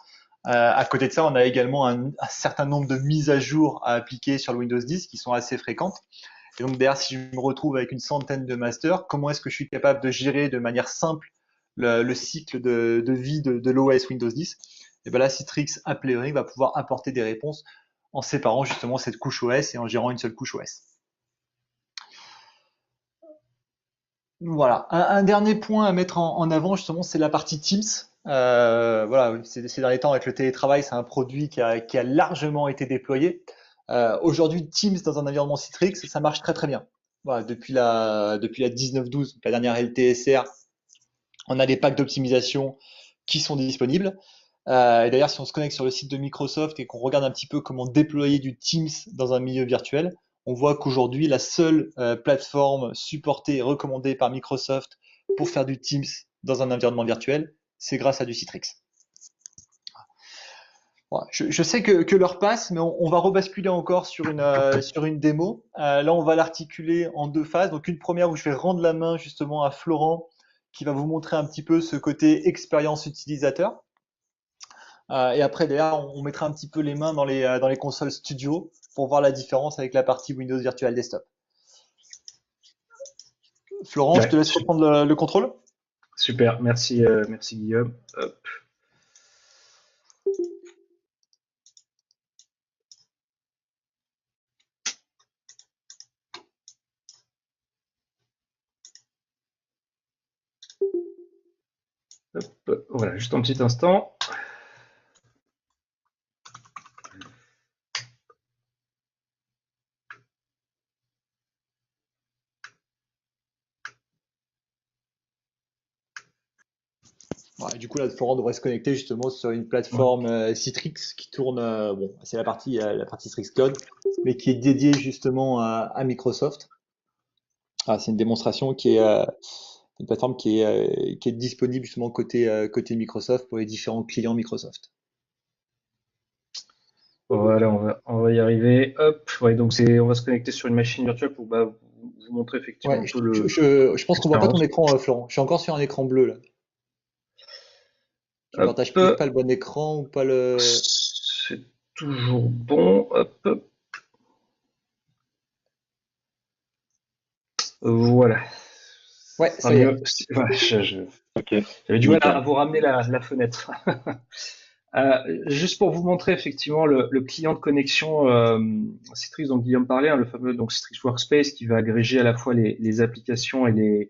S3: À côté de ça, on a également un certain nombre de mises à jour à appliquer sur le Windows 10 qui sont assez fréquentes. Et donc derrière, si je me retrouve avec une centaine de masters, comment est-ce que je suis capable de gérer de manière simple le cycle de vie de l'OS Windows 10? Et bien là, Citrix AppLayer va pouvoir apporter des réponses en séparant justement cette couche OS et en gérant une seule couche OS. Voilà. Un dernier point à mettre en avant justement, c'est la partie Teams. Voilà, ces derniers temps avec le télétravail, c'est un produit qui a largement été déployé. Aujourd'hui, Teams dans un environnement Citrix, ça marche très très bien. Voilà, depuis la 19.12, donc la dernière LTSR, on a des packs d'optimisation qui sont disponibles. Et d'ailleurs, si on se connecte sur le site de Microsoft et qu'on regarde un petit peu comment déployer du Teams dans un milieu virtuel, on voit qu'aujourd'hui, la seule plateforme supportée et recommandée par Microsoft pour faire du Teams dans un environnement virtuel, c'est grâce à du Citrix. Voilà. Je sais que l'heure passe, mais on va rebasculer encore sur une démo. Là, on va l'articuler en deux phases. Donc, une première où je vais rendre la main justement à Florent, qui va vous montrer un petit peu ce côté expérience utilisateur. Et après, d'ailleurs, on mettra un petit peu les mains dans les consoles studio pour voir la différence avec la partie Windows Virtual Desktop. Florent, je te
S2: Ouais,
S3: laisse reprendre le contrôle.
S2: super, merci, merci Guillaume. Hop, hop, voilà, juste un petit instant.
S3: Ouais, du coup, là, Florent devrait se connecter justement sur une
S2: Ouais.
S3: plateforme Citrix qui tourne, bon, c'est la partie Citrix Cloud, mais qui est dédiée justement à Microsoft. Ah, c'est une démonstration qui est une plateforme qui est disponible justement côté Microsoft pour les différents clients Microsoft.
S2: Voilà, on va y arriver. Hop, ouais, donc on va se connecter sur une machine virtuelle pour vous montrer effectivement
S3: Ouais,
S2: un peu
S3: je pense qu'on voit pas ton
S2: l'expérience.
S3: écran, Florent. Je suis encore sur un écran bleu là. Tu
S2: Hop,
S3: partages peut-être pas le bon écran ou pas le.
S2: c'est toujours bon. Hop, voilà. Ça
S3: Ouais,
S2: sera
S3: ça y
S2: mieux.
S3: est.
S2: Ouais,
S4: Ok,
S2: j'avais du mal à
S4: nickel.
S2: vous ramener la fenêtre. Juste pour vous montrer effectivement le client de connexion Citrix dont Guillaume parlait, hein, le fameux donc Citrix Workspace qui va agréger à la fois les applications et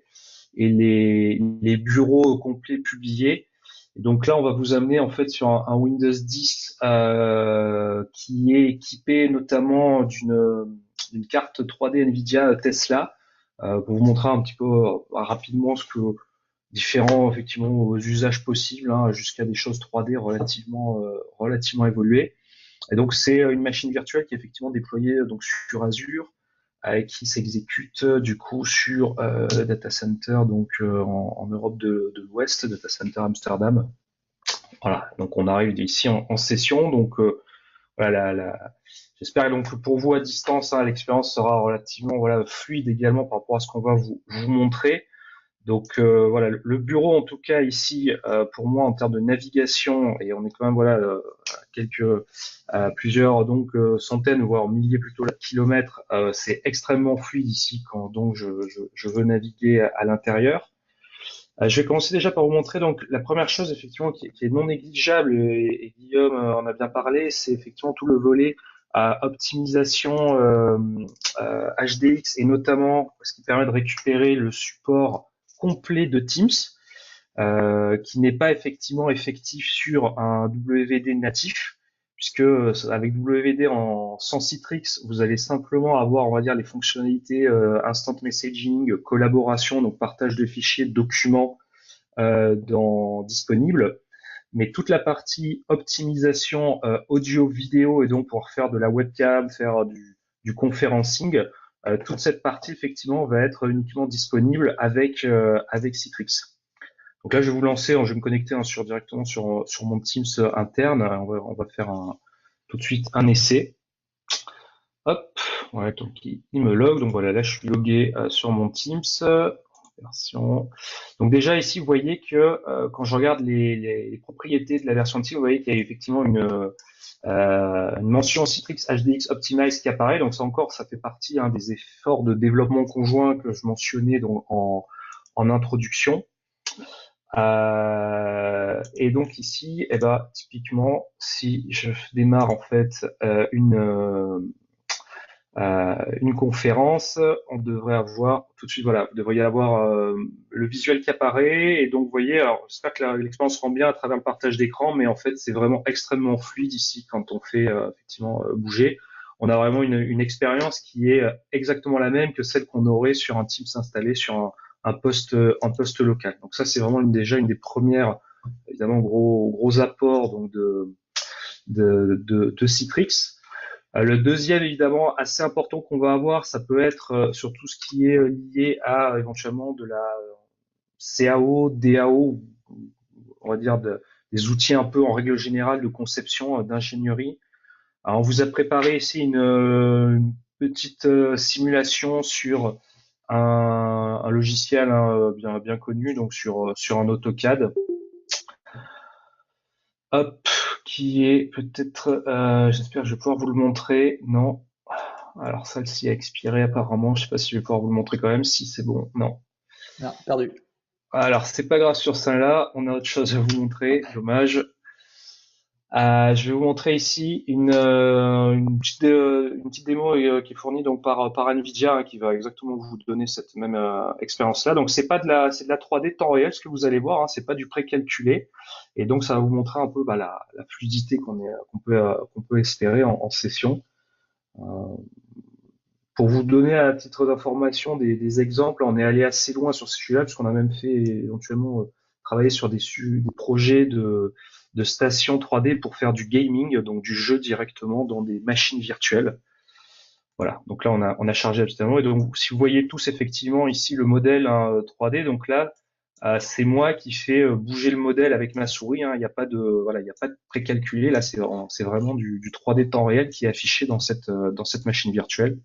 S2: les bureaux complets publiés. Et donc là, on va vous amener en fait sur un Windows 10 qui est équipé notamment d'une carte 3D Nvidia Tesla pour vous montrer un petit peu rapidement ce que différents effectivement usages possibles hein, jusqu'à des choses 3D relativement évoluées. Et donc c'est une machine virtuelle qui est effectivement déployée donc sur Azure qui s'exécute du coup sur data center donc en Europe de l'Ouest, data center Amsterdam. Voilà, donc on arrive ici en session, donc voilà, j'espère donc que pour vous à distance, hein, l'expérience sera relativement voilà fluide également par rapport à ce qu'on va vous montrer. Donc voilà, le bureau en tout cas ici pour moi en termes de navigation et on est quand même voilà à plusieurs donc centaines voire milliers plutôt de kilomètres, c'est extrêmement fluide ici quand donc je veux naviguer à l'intérieur. Je vais commencer déjà par vous montrer donc la première chose effectivement qui est non négligeable et Guillaume en a bien parlé, c'est effectivement tout le volet à optimisation HDX et notamment ce qui permet de récupérer le support complet de Teams, qui n'est pas effectivement effectif sur un WVD natif, puisque avec WVD sans Citrix, vous allez simplement avoir, on va dire, les fonctionnalités instant messaging, collaboration, donc partage de fichiers, de documents disponibles. Mais toute la partie optimisation audio-vidéo et donc pour faire de la webcam, faire du conferencing, toute cette partie effectivement va être uniquement disponible avec Citrix. Donc là, je vais vous lancer, je vais me connecter directement sur mon Teams interne. On va faire tout de suite un essai. Hop, ouais, donc il me log. Donc voilà, là je suis logué sur mon Teams. Version. Donc déjà ici, vous voyez que quand je regarde les propriétés de la version de Teams, vous voyez qu'il y a effectivement une mention Citrix HDX Optimize qui apparaît. Donc ça encore, ça fait partie des efforts de développement conjoint que je mentionnais donc en introduction. Et donc ici, eh ben, typiquement, si je démarre en fait une conférence, on devrait avoir tout de suite, voilà, vous devriez avoir le visuel qui apparaît. Et donc, vous voyez, alors j'espère que l'expérience rend bien à travers le partage d'écran, mais en fait, c'est vraiment extrêmement fluide ici quand on fait effectivement bouger. On a vraiment une expérience qui est exactement la même que celle qu'on aurait sur un Teams installé sur un poste local. Donc ça, c'est vraiment déjà une des premières, évidemment, gros apports donc de Citrix. Le deuxième, évidemment, assez important qu'on va avoir, ça peut être sur tout ce qui est lié à éventuellement de la CAO, DAO, on va dire des outils un peu en règle générale de conception, d'ingénierie. Alors, on vous a préparé ici une petite simulation sur un logiciel bien connu, donc sur un AutoCAD. Hop, qui est peut-être, j'espère que je vais pouvoir vous le montrer. Non. Alors celle-ci a expiré apparemment. Je sais pas si je vais pouvoir vous le montrer quand même. Si c'est bon. Non.
S3: Ah, perdu.
S2: Alors c'est pas grave sur celle-là. On a autre chose à vous montrer. Dommage. Je vais vous montrer ici une petite démo qui est fournie donc par Nvidia qui va exactement vous donner cette même expérience-là. Donc c'est de la 3D temps réel ce que vous allez voir. C'est pas du précalculé. Et donc ça va vous montrer un peu la fluidité qu'on peut espérer en session. Pour vous donner à titre d'information des exemples, on est allé assez loin sur ce sujet-là, puisqu'on a même fait éventuellement travailler sur des projets de stations 3D pour faire du gaming, donc du jeu directement dans des machines virtuelles. Voilà, donc là on a chargé absolument. Et donc si vous voyez tous effectivement ici le modèle 3D, donc là c'est moi qui fais bouger le modèle avec ma souris. Il n'y a pas il n'y a pas de précalculé. Là c'est vraiment du 3D temps réel qui est affiché dans cette machine virtuelle.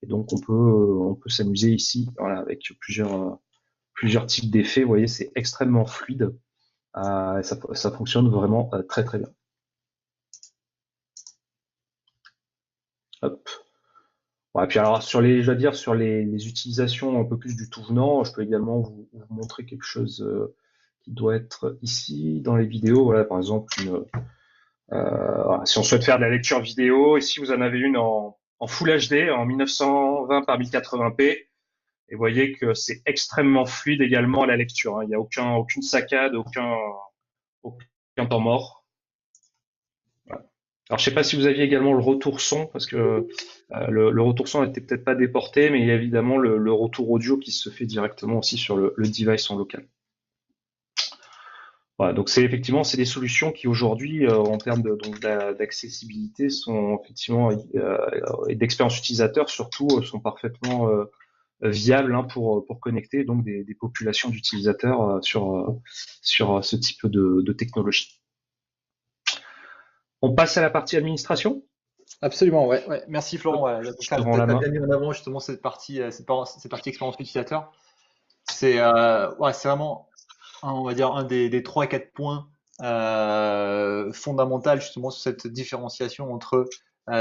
S2: Et donc on peut s'amuser ici, voilà, avec plusieurs types d'effets. Vous voyez, c'est extrêmement fluide. Ça fonctionne vraiment très très bien. Hop. Ouais, puis alors sur les utilisations un peu plus du tout venant, je peux également vous montrer quelque chose qui doit être ici dans les vidéos. Voilà, par exemple, voilà, si on souhaite faire de la lecture vidéo, ici vous en avez une en Full HD en 1920 par 1080p. Et vous voyez que c'est extrêmement fluide également à la lecture. Il n'y a aucune saccade, aucun temps mort. Voilà. Alors, je sais pas si vous aviez également le retour son, parce que le retour son n'était peut-être pas déporté, mais il y a évidemment le retour audio qui se fait directement aussi sur le device en local. Voilà, donc c'est des solutions qui aujourd'hui, en termes d'accessibilité, sont effectivement et d'expérience utilisateur surtout, sont parfaitement viable pour connecter donc des populations d'utilisateurs sur ce type de technologie. On passe à la partie administration.
S3: Absolument, ouais, ouais. Merci Florent. Ouais.
S2: Je te rends la
S3: Tu as
S2: main.
S3: bien mis en avant justement cette partie expérience utilisateur. C'est c'est vraiment, on va dire, un des 3 à 4 points fondamentaux justement sur cette différenciation entre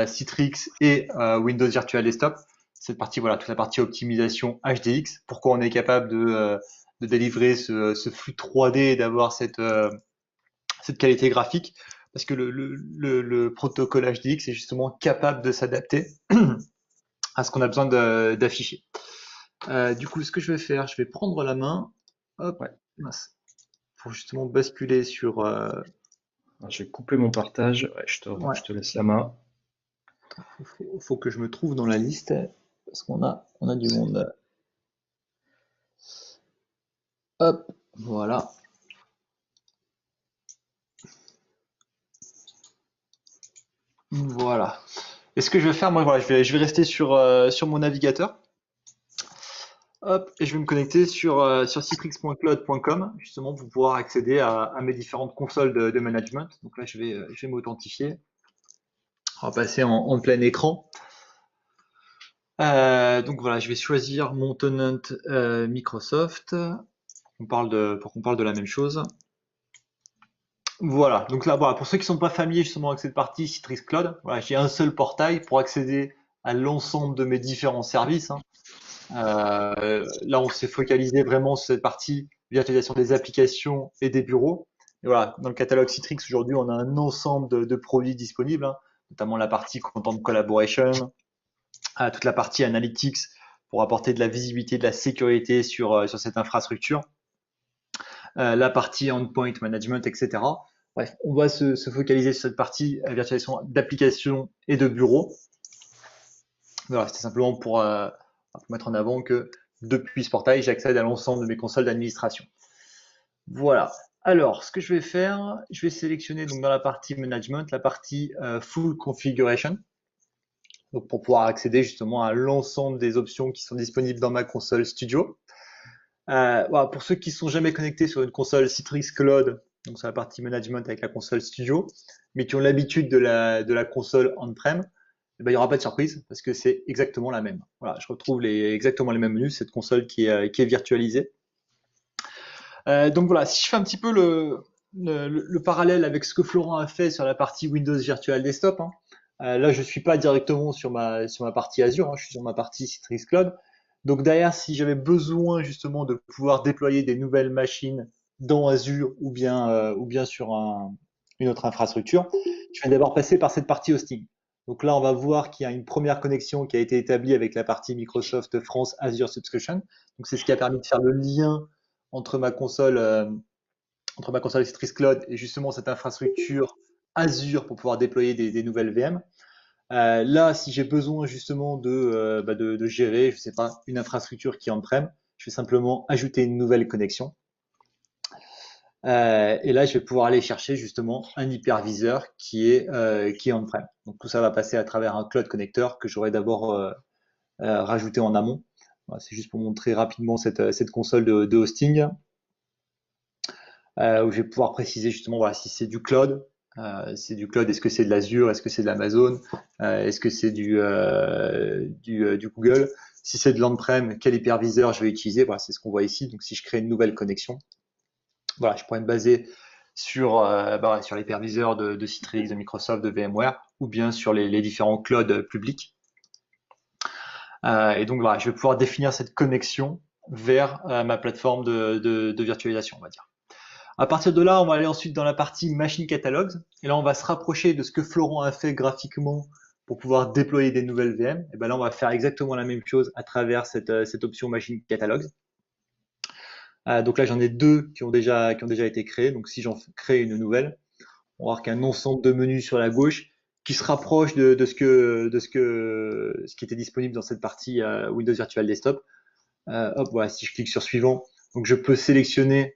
S3: Citrix et Windows Virtual Desktop. Cette partie, voilà, toute la partie optimisation HDX, pourquoi on est capable de délivrer ce flux 3D et d'avoir cette qualité graphique, parce que le protocole HDX est justement capable de s'adapter à ce qu'on a besoin d'afficher. Du coup, ce que je vais faire, je vais prendre la main, hop,
S2: Ouais.
S3: pour justement basculer sur.
S2: Je vais couper mon partage. Ouais, je te laisse la main.
S3: Faut que je me trouve dans la liste parce qu'on a du monde. Hop, voilà. Voilà. Et ce que je vais faire, moi, voilà, je vais rester sur mon navigateur. Hop, et je vais me connecter sur citrix.cloud.com justement pour pouvoir accéder à mes différentes consoles de management. Donc là, je vais m'authentifier. On va passer en plein écran. Donc voilà, je vais choisir mon tenant Microsoft. Pour qu'on parle de la même chose. Voilà, donc là, voilà, pour ceux qui sont pas familiers justement avec cette partie Citrix Cloud, voilà, j'ai un seul portail pour accéder à l'ensemble de mes différents services, hein. Là, on s'est focalisé vraiment sur cette partie virtualisation des applications et des bureaux. Et voilà, dans le catalogue Citrix, aujourd'hui, on a un ensemble de produits disponibles, hein, notamment la partie Content Collaboration, toute la partie Analytics pour apporter de la visibilité, de la sécurité sur cette infrastructure, la partie Endpoint Management, etc. Bref, on va se focaliser sur cette partie virtualisation d'applications et de bureaux. Voilà, c'était simplement pour mettre en avant que depuis ce portail, j'accède à l'ensemble de mes consoles d'administration. Voilà. Alors, ce que je vais faire, je vais sélectionner donc dans la partie management, la partie full configuration, donc pour pouvoir accéder justement à l'ensemble des options qui sont disponibles dans ma console studio. Voilà, pour ceux qui sont jamais connectés sur une console Citrix Cloud, donc sur la partie management avec la console studio, mais qui ont l'habitude de la console on-prem, eh ben, il n'y aura pas de surprise parce que c'est exactement la même. Voilà, je retrouve exactement les mêmes menus, cette console qui est virtualisée. Donc voilà, si je fais un petit peu le parallèle avec ce que Florent a fait sur la partie Windows Virtual Desktop, hein, là je suis pas directement sur ma partie Azure, hein, je suis sur ma partie Citrix Cloud. Donc derrière, si j'avais besoin justement de pouvoir déployer des nouvelles machines dans Azure ou bien sur une autre infrastructure, je vais d'abord passer par cette partie hosting. Donc là, on va voir qu'il y a une première connexion qui a été établie avec la partie Microsoft France Azure Subscription. Donc c'est ce qui a permis de faire le lien entre ma console Citrix Cloud et justement cette infrastructure Azure pour pouvoir déployer des nouvelles VM. Là, si j'ai besoin justement de gérer, je sais pas, une infrastructure qui est on-prem, je vais simplement ajouter une nouvelle connexion. Et là, je vais pouvoir aller chercher justement un hyperviseur qui est on-prem. Donc tout ça va passer à travers un cloud connector que j'aurais d'abord rajouté en amont. Voilà, c'est juste pour montrer rapidement cette console de hosting. Où je vais pouvoir préciser justement voilà, si c'est du cloud, est-ce que c'est de l'Azure, est-ce que c'est de l'Amazon, est-ce que c'est du Google, si c'est de l'on-prem, quel hyperviseur je vais utiliser, voilà, c'est ce qu'on voit ici. Donc si je crée une nouvelle connexion, voilà, je pourrais me baser sur l'hyperviseur de Citrix, de Microsoft, de VMware, ou bien sur les différents clouds publics. Et donc voilà, je vais pouvoir définir cette connexion vers ma plateforme de virtualisation, on va dire. À partir de là, on va aller ensuite dans la partie Machine Catalogs. Et là, on va se rapprocher de ce que Florent a fait graphiquement pour pouvoir déployer des nouvelles VM. Et ben là, on va faire exactement la même chose à travers cette option Machine Catalogs. Donc là, j'en ai deux qui ont déjà été créés. Donc si j'en crée une nouvelle, on va voir qu'il y a un ensemble de menus sur la gauche qui se rapproche de ce qui était disponible dans cette partie Windows Virtual Desktop. Hop, voilà, si je clique sur suivant, donc je peux sélectionner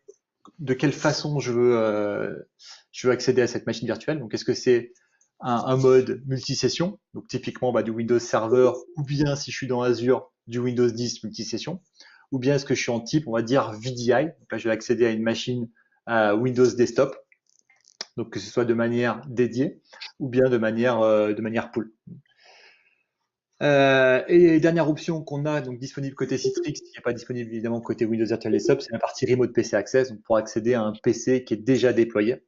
S3: de quelle façon je veux accéder à cette machine virtuelle. Donc, est-ce que c'est un mode multisession, donc typiquement du Windows Server, ou bien si je suis dans Azure, du Windows 10 multisession, ou bien est-ce que je suis en type, on va dire VDI. Donc là, je vais accéder à une machine Windows Desktop, donc que ce soit de manière dédiée ou bien de manière pool. Et dernière option qu'on a donc disponible côté Citrix, qui n'est pas disponible évidemment côté Windows Virtual Desktop, c'est la partie Remote PC Access, donc pour accéder à un PC qui est déjà déployé.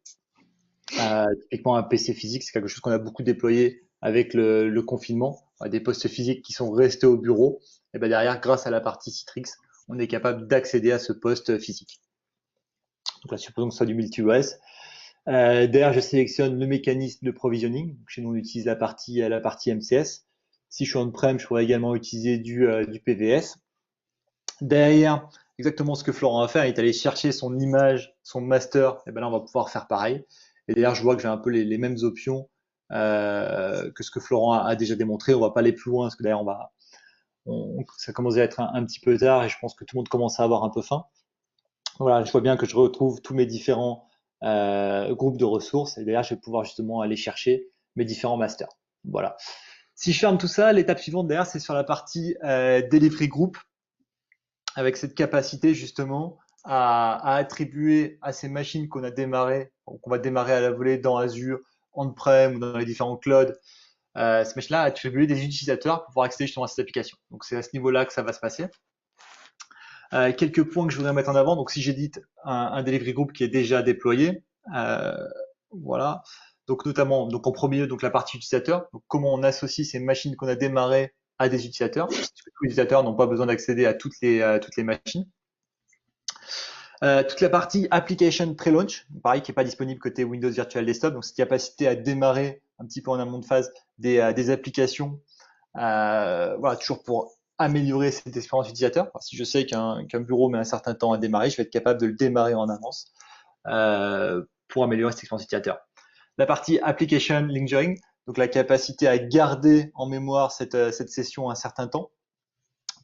S3: Typiquement un PC physique, c'est quelque chose qu'on a beaucoup déployé avec le confinement, des postes physiques qui sont restés au bureau. Et ben derrière, grâce à la partie Citrix, on est capable d'accéder à ce poste physique. Donc là, supposons que ce soit du multi-OS. Derrière, je sélectionne le mécanisme de provisioning. Donc, chez nous, on utilise la partie MCS. Si je suis on-prem, je pourrais également utiliser du PVS. Derrière, exactement ce que Florent a fait, il est allé chercher son image, son master. Et ben là, on va pouvoir faire pareil. Et derrière, je vois que j'ai un peu les mêmes options que ce que Florent a déjà démontré. On va pas aller plus loin parce que d'ailleurs, ça commence à être un petit peu tard et je pense que tout le monde commence à avoir un peu faim. Voilà, je vois bien que je retrouve tous mes différents groupes de ressources et derrière, je vais pouvoir justement aller chercher mes différents masters. Voilà. Si je ferme tout ça, l'étape suivante derrière, c'est sur la partie Delivery Group. avec cette capacité justement à attribuer à ces machines qu'on a démarré, qu'on va démarrer à la volée dans Azure, on-prem ou dans les différents clouds, ces machines-là, à attribuer des utilisateurs pour pouvoir accéder justement à cette application. Donc c'est à ce niveau-là que ça va se passer. Quelques points que je voudrais mettre en avant. Donc si j'édite un delivery group qui est déjà déployé, euh, voilà. Donc notamment, donc en premier lieu, donc la partie utilisateur. Donc comment on associe ces machines qu'on a démarrées à des utilisateurs, parce que tous les utilisateurs n'ont pas besoin d'accéder à toutes les machines. Toute la partie application pre-launch, pareil, qui n'est pas disponible côté Windows Virtual Desktop. Donc cette capacité à démarrer un petit peu en amont de phase des applications, voilà, toujours pour améliorer cette expérience utilisateur. Alors, si je sais qu'un bureau met un certain temps à démarrer, je vais être capable de le démarrer en avance pour améliorer cette expérience utilisateur. La partie application lingering, donc la capacité à garder en mémoire cette session un certain temps,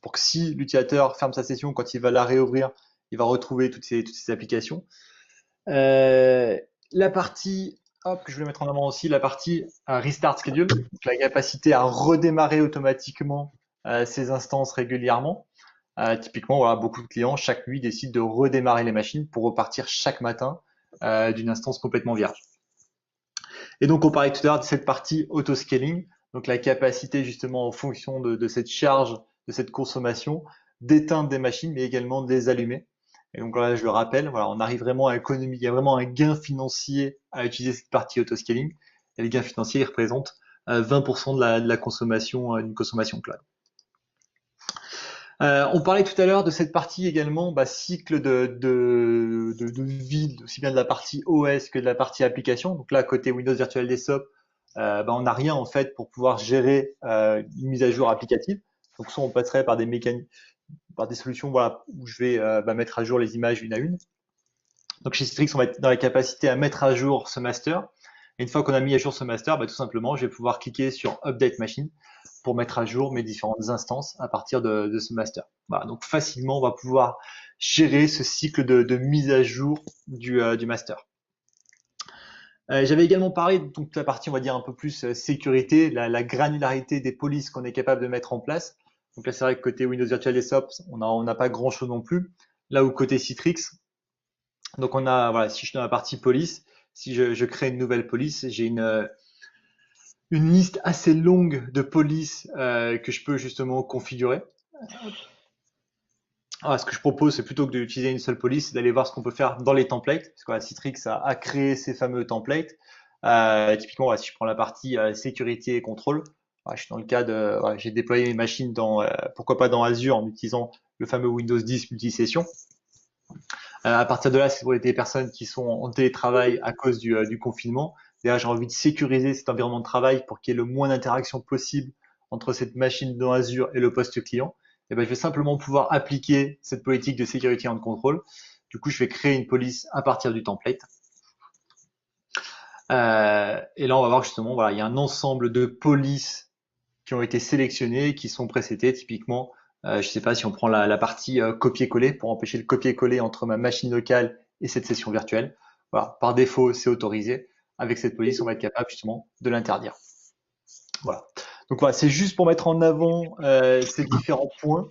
S3: pour que si l'utilisateur ferme sa session, quand il va la réouvrir, il va retrouver toutes ces applications. La partie, hop, que je voulais mettre en avant aussi, la partie restart schedule, donc la capacité à redémarrer automatiquement ces instances régulièrement. Typiquement, voilà, beaucoup de clients, chaque nuit, décident de redémarrer les machines pour repartir chaque matin d'une instance complètement vierge. Et donc, on parlait tout à l'heure de cette partie auto-scaling, donc la capacité justement en fonction de cette charge, de cette consommation, d'éteindre des machines, mais également de les allumer. Et donc là, je le rappelle, voilà, on arrive vraiment à économiser, il y a vraiment un gain financier à utiliser cette partie auto-scaling. Et les gains financiers, ils représentent 20% de la consommation, d'une consommation cloud. On parlait tout à l'heure de cette partie également, cycle de vie, aussi bien de la partie OS que de la partie application. Donc là, côté Windows Virtual Desktop, on n'a rien en fait pour pouvoir gérer une mise à jour applicative. Donc soit on passerait par des mécaniques, par des solutions, voilà, où je vais mettre à jour les images une à une. Donc chez Citrix, on va être dans la capacité à mettre à jour ce master. Et une fois qu'on a mis à jour ce master, tout simplement, je vais pouvoir cliquer sur Update Machine pour mettre à jour mes différentes instances à partir de ce master. Voilà, donc facilement, on va pouvoir gérer ce cycle de mise à jour du master. J'avais également parlé de toute la partie, on va dire, un peu plus sécurité, la granularité des polices qu'on est capable de mettre en place. Donc là, c'est vrai que côté Windows Virtual Desktop, on n'a pas grand-chose non plus. Là où côté Citrix, donc on a, voilà, si je suis dans la partie police, si je crée une nouvelle police, j'ai une liste assez longue de polices que je peux justement configurer. Ce que je propose, c'est plutôt que d'utiliser une seule police, c'est d'aller voir ce qu'on peut faire dans les templates, parce que Citrix a créé ces fameux templates. Typiquement, si je prends la partie sécurité et contrôle, je suis dans le cas de, j'ai déployé mes machines dans, pourquoi pas dans Azure en utilisant le fameux Windows 10 multisession. À partir de là, c'est pour des personnes qui sont en télétravail à cause du confinement. D'ailleurs, j'ai envie de sécuriser cet environnement de travail pour qu'il y ait le moins d'interaction possible entre cette machine dans Azure et le poste client. Et je vais simplement pouvoir appliquer cette politique de sécurité et de contrôle. Du coup, je vais créer une police à partir du template. Et là, on va voir justement, voilà, il y a un ensemble de polices qui ont été sélectionnées, qui sont précédées. Typiquement, je ne sais pas si on prend la partie copier-coller pour empêcher le copier-coller entre ma machine locale et cette session virtuelle. Voilà, par défaut, c'est autorisé. Avec cette police, on va être capable justement de l'interdire. Voilà. Donc voilà, c'est juste pour mettre en avant ces différents points.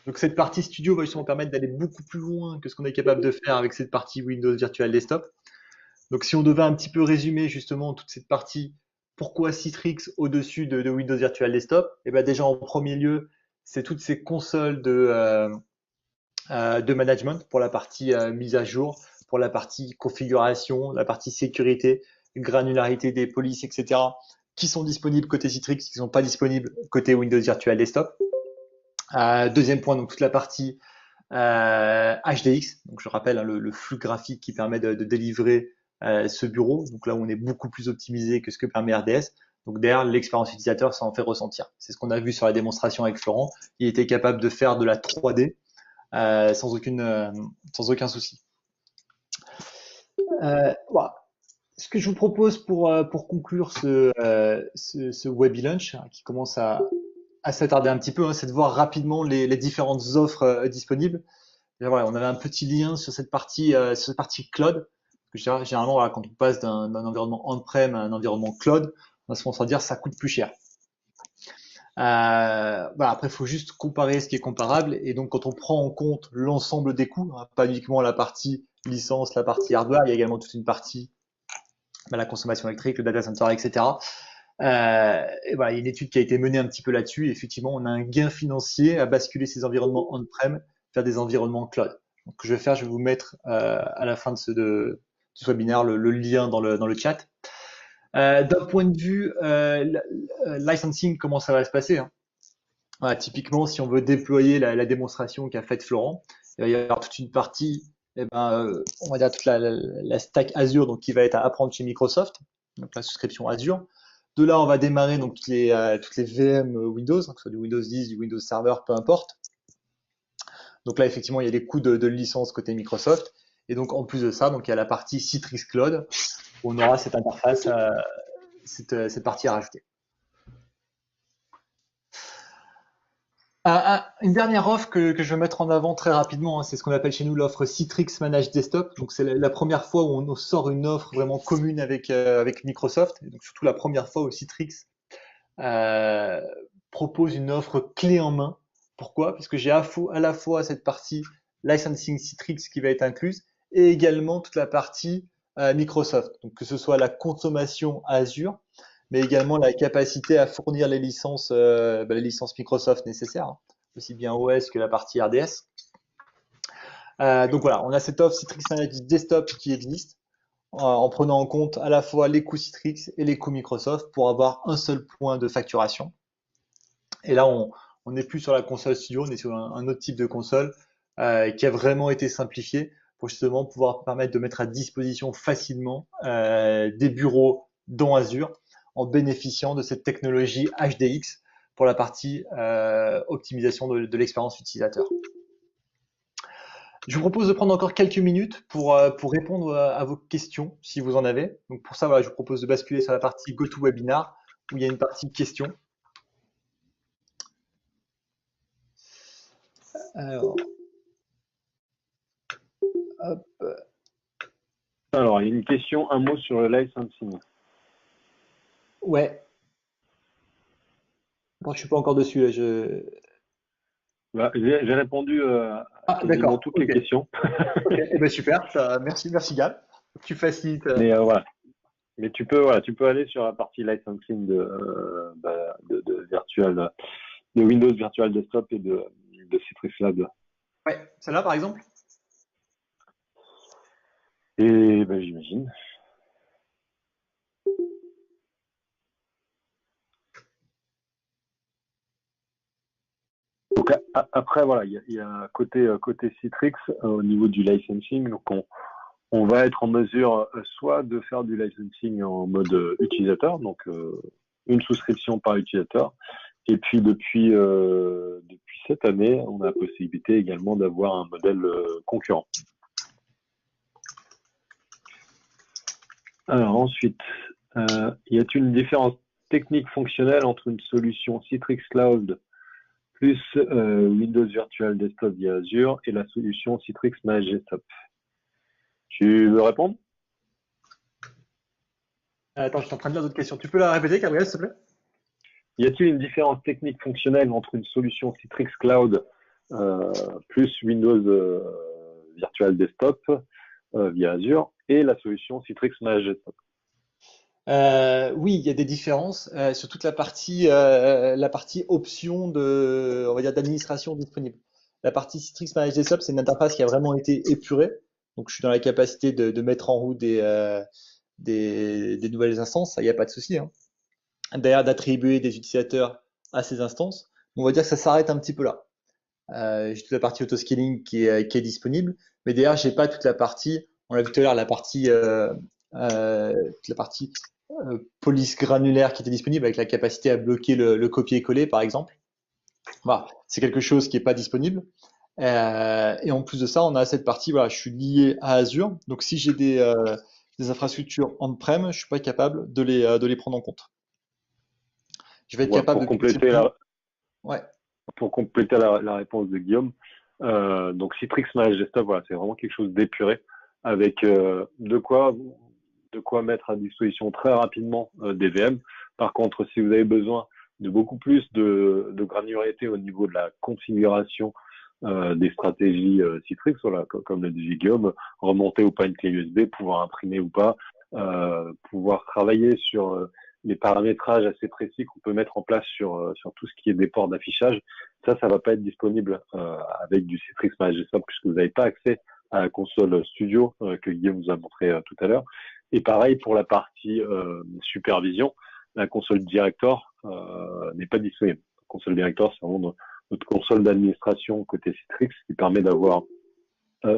S3: Donc cette partie studio va justement permettre d'aller beaucoup plus loin que ce qu'on est capable de faire avec cette partie Windows Virtual Desktop. Donc si on devait un petit peu résumer justement toute cette partie, pourquoi Citrix au-dessus de Windows Virtual Desktop, et déjà en premier lieu, c'est toutes ces consoles de management pour la partie mise à jour, pour la partie configuration, la partie sécurité, granularité des polices, etc., qui sont disponibles côté Citrix, qui ne sont pas disponibles côté Windows Virtual Desktop. Deuxième point, donc toute la partie HDX, donc je rappelle le flux graphique qui permet de délivrer ce bureau, donc là où on est beaucoup plus optimisé que ce que permet RDS. Donc derrière, l'expérience utilisateur, ça en fait ressentir. C'est ce qu'on a vu sur la démonstration avec Florent. Il était capable de faire de la 3D sans aucun souci. Voilà. Ce que je vous propose pour conclure ce Webby Lunch, qui commence à s'attarder un petit peu, c'est de voir rapidement les différentes offres disponibles. Et voilà, on avait un petit lien sur cette partie cloud. Parce que généralement, voilà, quand on passe d'un environnement on-prem à un environnement cloud, on va se dire ça coûte plus cher. Voilà, après, il faut juste comparer ce qui est comparable. Et donc, quand on prend en compte l'ensemble des coûts, hein, pas uniquement la partie licence, la partie hardware, il y a également toute une partie la consommation électrique, le data center, etc. Et voilà, il y a une étude qui a été menée un petit peu là-dessus. Et effectivement, on a un gain financier à basculer ces environnements on-prem vers des environnements cloud. Donc, ce que je vais faire, je vais vous mettre à la fin de ce webinaire le lien dans le chat. D'un point de vue licensing, comment ça va se passer, hein. Voilà, typiquement, si on veut déployer la démonstration qu'a faite Florent, il va y avoir toute une partie, on va dire toute la stack Azure, donc qui va être à apprendre chez Microsoft, donc la souscription Azure. De là, on va démarrer donc toutes les VM Windows, que ce soit du Windows 10, du Windows Server, peu importe. Donc là, effectivement, il y a des coûts de licence côté Microsoft. Et donc, en plus de ça, donc il y a la partie Citrix Cloud, où on aura cette interface, cette partie à rajouter. Une dernière offre que je vais mettre en avant très rapidement, hein, c'est ce qu'on appelle chez nous l'offre Citrix Managed Desktop. Donc c'est la première fois où on sort une offre vraiment commune avec Microsoft. Et donc surtout la première fois où Citrix propose une offre clé en main. Pourquoi? Parce que j'ai à la fois cette partie licensing Citrix qui va être incluse et également toute la partie Microsoft. Donc que ce soit la consommation Azure, mais également la capacité à fournir les licences Microsoft nécessaires, hein, aussi bien OS que la partie RDS. Donc voilà, on a cette offre Citrix Managed Desktop qui existe en prenant en compte à la fois les coûts Citrix et les coûts Microsoft pour avoir un seul point de facturation. Et là, on n'est plus sur la console studio, on est sur un autre type de console qui a vraiment été simplifié pour justement pouvoir permettre de mettre à disposition facilement des bureaux dans Azure en bénéficiant de cette technologie HDX pour la partie optimisation de l'expérience utilisateur. Je vous propose de prendre encore quelques minutes pour répondre à vos questions, si vous en avez. Donc pour ça, voilà, je vous propose de basculer sur la partie GoToWebinar, où il y a une partie questions. Alors, hop.
S4: Alors, il y a une question, un mot sur le licensing.
S3: Ouais. Bon, je suis pas encore dessus. Là,
S4: Bah, j'ai répondu à quasiment toutes les questions.
S3: Ok, eh ben super. Merci Gab. Tu facilites.
S4: Mais voilà. Mais tu peux aller sur la partie licensing de virtual, de Windows Virtual Desktop et de Citrix Lab.
S3: Ouais, celle-là par exemple.
S4: Et ben, j'imagine. Donc après voilà, il y a côté Citrix au niveau du licensing, donc on va être en mesure soit de faire du licensing en mode utilisateur, donc une souscription par utilisateur, et puis depuis cette année, on a la possibilité également d'avoir un modèle concurrent. Alors ensuite, y a-t-il une différence technique fonctionnelle entre une solution Citrix Cloud plus Windows Virtual Desktop via Azure et la solution Citrix Managed Desktop? Tu veux répondre?
S3: Attends, je suis en train de lire d'autres questions. Tu peux la répéter, Gabriel, s'il te plaît?
S4: Y a-t-il une différence technique fonctionnelle entre une solution Citrix Cloud plus Windows Virtual Desktop via Azure et la solution Citrix Managed Desktop?
S3: Oui, il y a des différences sur toute la partie option on va dire, d'administration disponible. La partie Citrix Managed Desktop, c'est une interface qui a vraiment été épurée. Donc, je suis dans la capacité de mettre en route des nouvelles instances. Ça, il n'y a pas de souci, hein. D'ailleurs, d'attribuer des utilisateurs à ces instances. On va dire que ça s'arrête un petit peu là. J'ai toute la partie autoscaling qui est disponible, mais derrière, j'ai pas toute la partie. On l'a vu tout à l'heure, toute la partie police granulaire qui était disponible avec la capacité à bloquer le copier-coller, par exemple. Voilà, c'est quelque chose qui n'est pas disponible. Et en plus de ça, on a cette partie, voilà, je suis lié à Azure. Donc, si j'ai des infrastructures on-prem, je suis pas capable de les prendre en compte. Je vais être capable
S4: pour compléter la réponse de Guillaume, donc Citrix Managed Desktop, voilà, c'est vraiment quelque chose d'épuré avec de quoi mettre à disposition très rapidement des VM. Par contre, si vous avez besoin beaucoup plus de granularité au niveau de la configuration des stratégies Citrix, voilà, comme le disait Guillaume, remonter ou pas une clé USB, pouvoir imprimer ou pas, pouvoir travailler sur les paramétrages assez précis qu'on peut mettre en place sur tout ce qui est des ports d'affichage. Ça va pas être disponible avec du Citrix ManagerStop puisque vous n'avez pas accès à la console Studio que Guillaume vous a montré tout à l'heure. Et pareil pour la partie supervision, la console Director n'est pas disponible. La console Director, c'est vraiment notre console d'administration côté Citrix qui permet d'avoir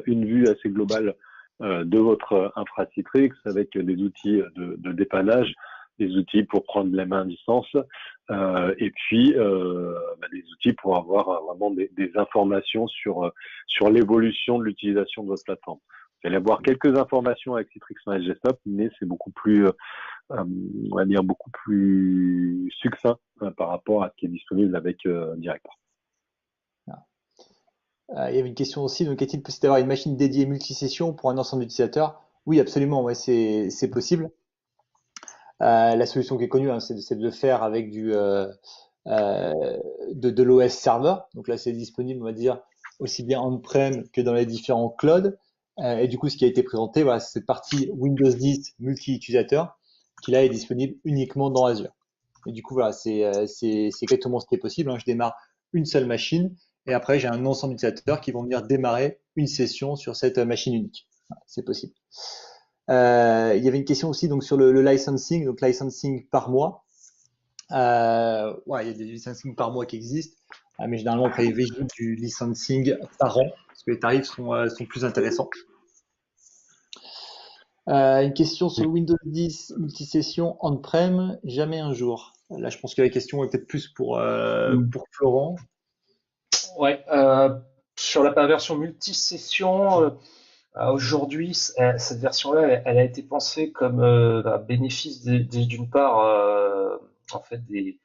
S4: une vue assez globale de votre infra Citrix avec des outils de dépannage, des outils pour prendre les mains à distance et puis des outils pour avoir vraiment des informations sur l'évolution de l'utilisation de votre plateforme. Vous allez avoir quelques informations avec Citrix ManagerStop, mais c'est beaucoup plus, on va dire, beaucoup plus succinct par rapport à ce qui est disponible avec Director.
S3: Il y avait une question aussi, donc est-il possible d'avoir une machine dédiée multisession pour un ensemble d'utilisateurs? Oui, absolument, ouais, c'est possible. La solution qui est connue, hein, c'est de le faire avec de l'OS server. Donc là, c'est disponible, on va dire, aussi bien on-prem que dans les différents clouds. Et du coup, ce qui a été présenté, voilà, c'est cette partie Windows 10 multi-utilisateur qui là est disponible uniquement dans Azure. Et du coup, voilà, c'est exactement ce qui est possible, hein. Je démarre une seule machine et après, j'ai un ensemble d'utilisateurs qui vont venir démarrer une session sur cette machine unique. Voilà, c'est possible. Il y avait une question aussi donc sur le licensing, donc licensing par mois. Ouais, il y a des licensing par mois qui existent, mais généralement on privilégie du licensing par an parce que les tarifs sont plus intéressants. Une question sur le Windows 10 multisession on-prem, jamais un jour. Là, je pense que la question est peut-être plus pour Florent.
S2: Ouais, sur la version multi-session, aujourd'hui, cette version-là, elle a été pensée comme un bénéfice d'une part, en fait, des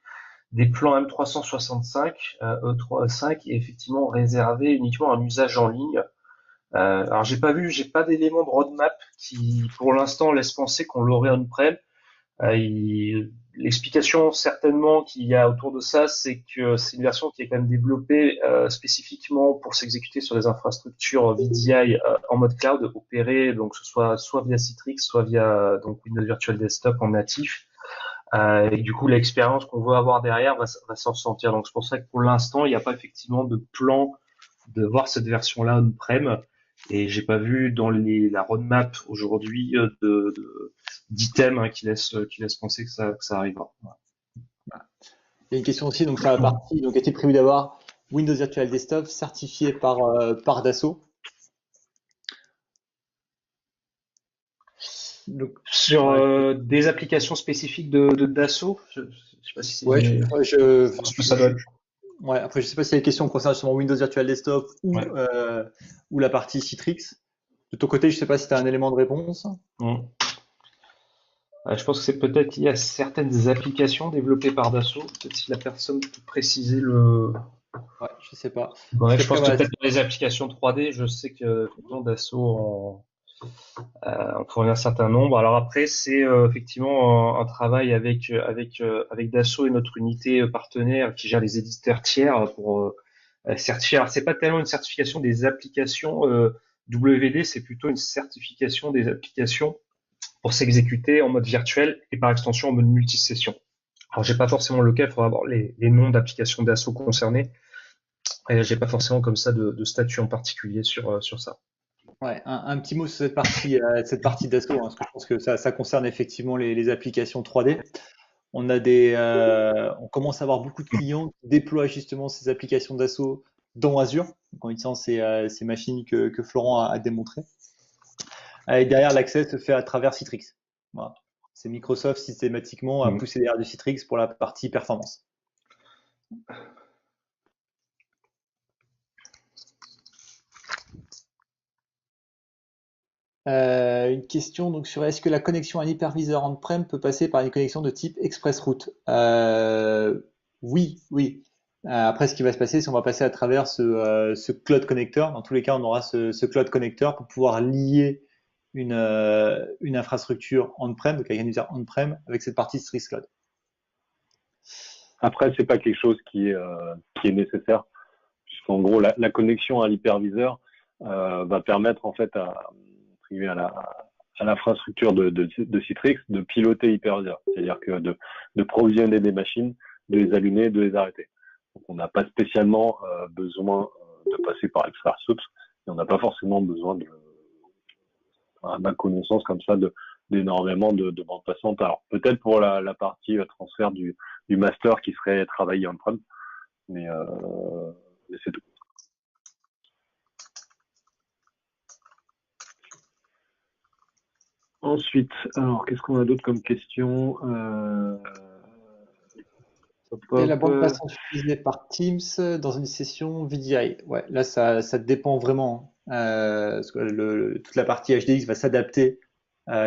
S2: plans M365, E3, E5, et effectivement réservé uniquement à un usage en ligne. Alors j'ai pas d'éléments de roadmap qui, pour l'instant, laisse penser qu'on l'aurait on-prem. L'explication certainement qu'il y a autour de ça, c'est que c'est une version qui est quand même développée spécifiquement pour s'exécuter sur des infrastructures VDI en mode cloud, opérées donc ce soit via Citrix, soit via donc Windows Virtual Desktop en natif. Et du coup, l'expérience qu'on veut avoir derrière va s'en ressentir. Donc c'est pour ça que pour l'instant, il n'y a pas effectivement de plan de voir cette version-là on-prem. Et j'ai pas vu dans la roadmap aujourd'hui d'items qui laissent penser que ça arrivera. Voilà.
S3: Il y a une question aussi donc sur la partie, donc est-il prévu d'avoir Windows Virtual Desktop certifié par Dassault?
S2: Donc, sur des applications spécifiques de Dassault, je sais pas si c'est.
S3: Ouais,
S2: je pense que ça doit être.
S3: Ouais, après, je sais pas si la question concerne justement Windows Virtual Desktop ou la partie Citrix. De ton côté, je sais pas si tu as un élément de réponse.
S2: Je pense que c'est peut-être lié à certaines applications développées par Dassault. Peut-être si la personne peut préciser le.
S3: Ouais, je sais pas.
S2: Ouais, je pense que peut-être dans les applications 3D, je sais que Dassault en fournit un certain nombre. Alors après, c'est effectivement un travail avec Dassault et notre unité partenaire qui gère les éditeurs tiers pour certifier. Alors c'est pas tellement une certification des applications WD, c'est plutôt une certification des applications pour s'exécuter en mode virtuel et par extension en mode multisession. Alors j'ai pas forcément le cas, il faudra avoir les noms d'applications Dassault concernées. Et j'ai pas forcément comme ça de statut en particulier sur ça.
S3: Ouais, un petit mot sur cette partie Dassault, hein, parce que je pense que ça concerne effectivement les applications 3D. On commence à avoir beaucoup de clients qui déploient justement ces applications Dassault dans Azure, donc en utilisant ces machines que Florent a démontrées. Et derrière, l'accès se fait à travers Citrix. Voilà. C'est Microsoft systématiquement à pousser derrière du Citrix pour la partie performance. Une question donc sur est-ce que la connexion à un hyperviseur on-prem peut passer par une connexion de type ExpressRoute? Oui. Après, ce qui va se passer, c'est qu'on va passer à travers ce Cloud Connector. Dans tous les cas, on aura ce Cloud Connector pour pouvoir lier une infrastructure on-prem, donc avec un user on-prem, avec cette partie Citrix Cloud.
S4: Après, c'est pas quelque chose qui est nécessaire, puisqu'en gros, la connexion à l'hyperviseur va permettre en fait à l'infrastructure de Citrix de piloter l'hyperviseur, c'est-à-dire que de provisionner des machines, de les allumer, de les arrêter. Donc, on n'a pas spécialement besoin de passer par ExtraSource, et on n'a pas forcément besoin à ma connaissance comme ça, d'énormément de bandes passantes. Alors peut-être pour la partie transfert du master qui serait travaillé on-prem, mais c'est tout. Ensuite, alors qu'est-ce qu'on a d'autre comme question
S3: Et la bande passante utilisée par Teams dans une session VDI. Ouais, là, ça dépend vraiment. Parce que toute la partie HDX va s'adapter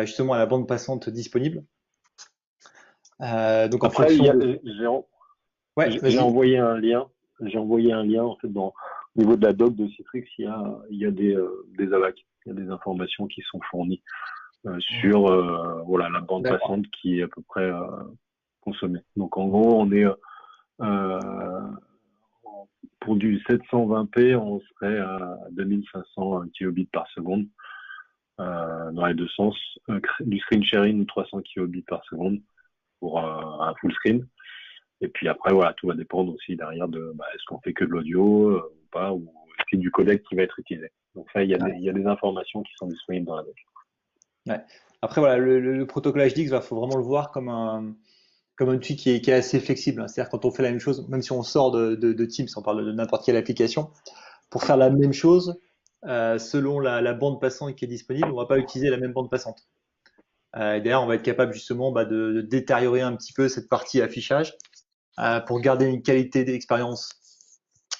S3: justement à la bande passante disponible. Donc en
S4: Après,
S3: fonction
S4: Ouais, j'ai envoyé un lien. J'ai envoyé un lien en fait au niveau de la doc de Citrix, il y a des AVAC, il y a des informations qui sont fournies sur voilà la bande passante qui est à peu près consommée. Donc en gros, on est pour du 720p, on serait à 2500 kilobits par seconde dans les deux sens. Du screen sharing 300 kilobits par seconde pour un full screen. Et puis après, voilà, tout va dépendre aussi derrière de est-ce qu'on fait que de l'audio ou pas, ou est-ce qu'il y a du codec qui va être utilisé. Donc ça, il y a des informations qui sont disponibles dans la doc.
S3: Ouais. Après, voilà, le protocole HDX, faut vraiment le voir comme un outil qui est assez flexible. C'est-à-dire quand on fait la même chose, même si on sort de Teams, on parle de n'importe quelle application, pour faire la même chose, selon la bande passante qui est disponible, on ne va pas utiliser la même bande passante. D'ailleurs, on va être capable justement de détériorer un petit peu cette partie affichage pour garder une qualité d'expérience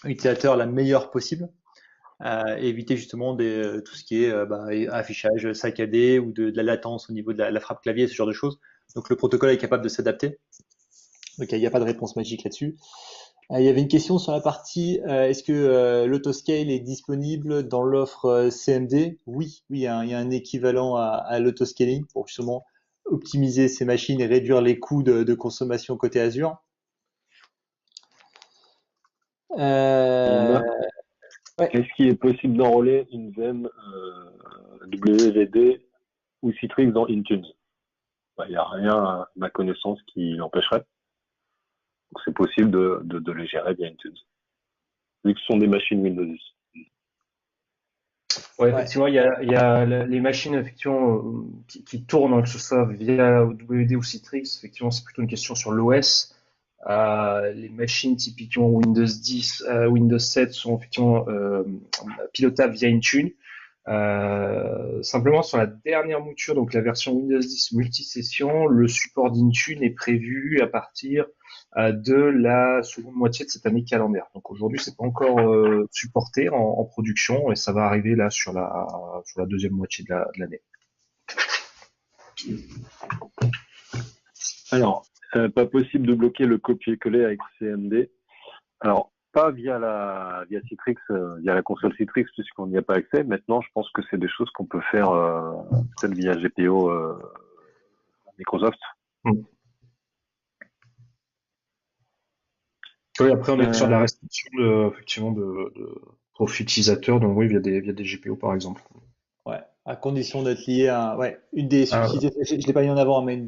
S3: utilisateur la meilleure possible, et éviter justement tout ce qui est affichage saccadé ou de la latence au niveau de la frappe clavier, ce genre de choses. Donc le protocole est capable de s'adapter. Donc il n'y a pas de réponse magique là-dessus. Il y avait une question sur la partie est-ce que l'autoscale est disponible dans l'offre CMD? Oui, il y a un équivalent à l'autoscaling pour justement optimiser ces machines et réduire les coûts de consommation côté Azure.
S4: Est-ce qu'il est possible d'enrôler une VM WVD ou Citrix dans Intune? Il n'y a rien à ma connaissance qui l'empêcherait. Donc c'est possible de les gérer via Intune, vu que ce sont des machines Windows 10.
S2: Ouais, effectivement, il y a les machines effectivement qui tournent, hein, que ce soit via WD ou Citrix. Effectivement, c'est plutôt une question sur l'OS. Les machines typiquement Windows 10, Windows 7 sont effectivement pilotables via Intune. Simplement sur la dernière mouture, donc la version Windows 10 multisession, le support d'Intune est prévu à partir de la seconde moitié de cette année calendaire. Donc aujourd'hui, c'est pas encore supporté en production et ça va arriver là sur la deuxième moitié de l'année.
S4: Alors, pas possible de bloquer le copier-coller avec CMD. Alors, pas via Citrix, via la console Citrix, puisqu'on n'y a pas accès. Maintenant, je pense que c'est des choses qu'on peut faire peut-être via GPO Microsoft.
S2: Oui, après on est sur la restriction effectivement de profil utilisateur, donc oui, via des GPO par exemple.
S3: Ouais, à condition d'être lié à une des subtilités, je l'ai pas mis en avant, mais une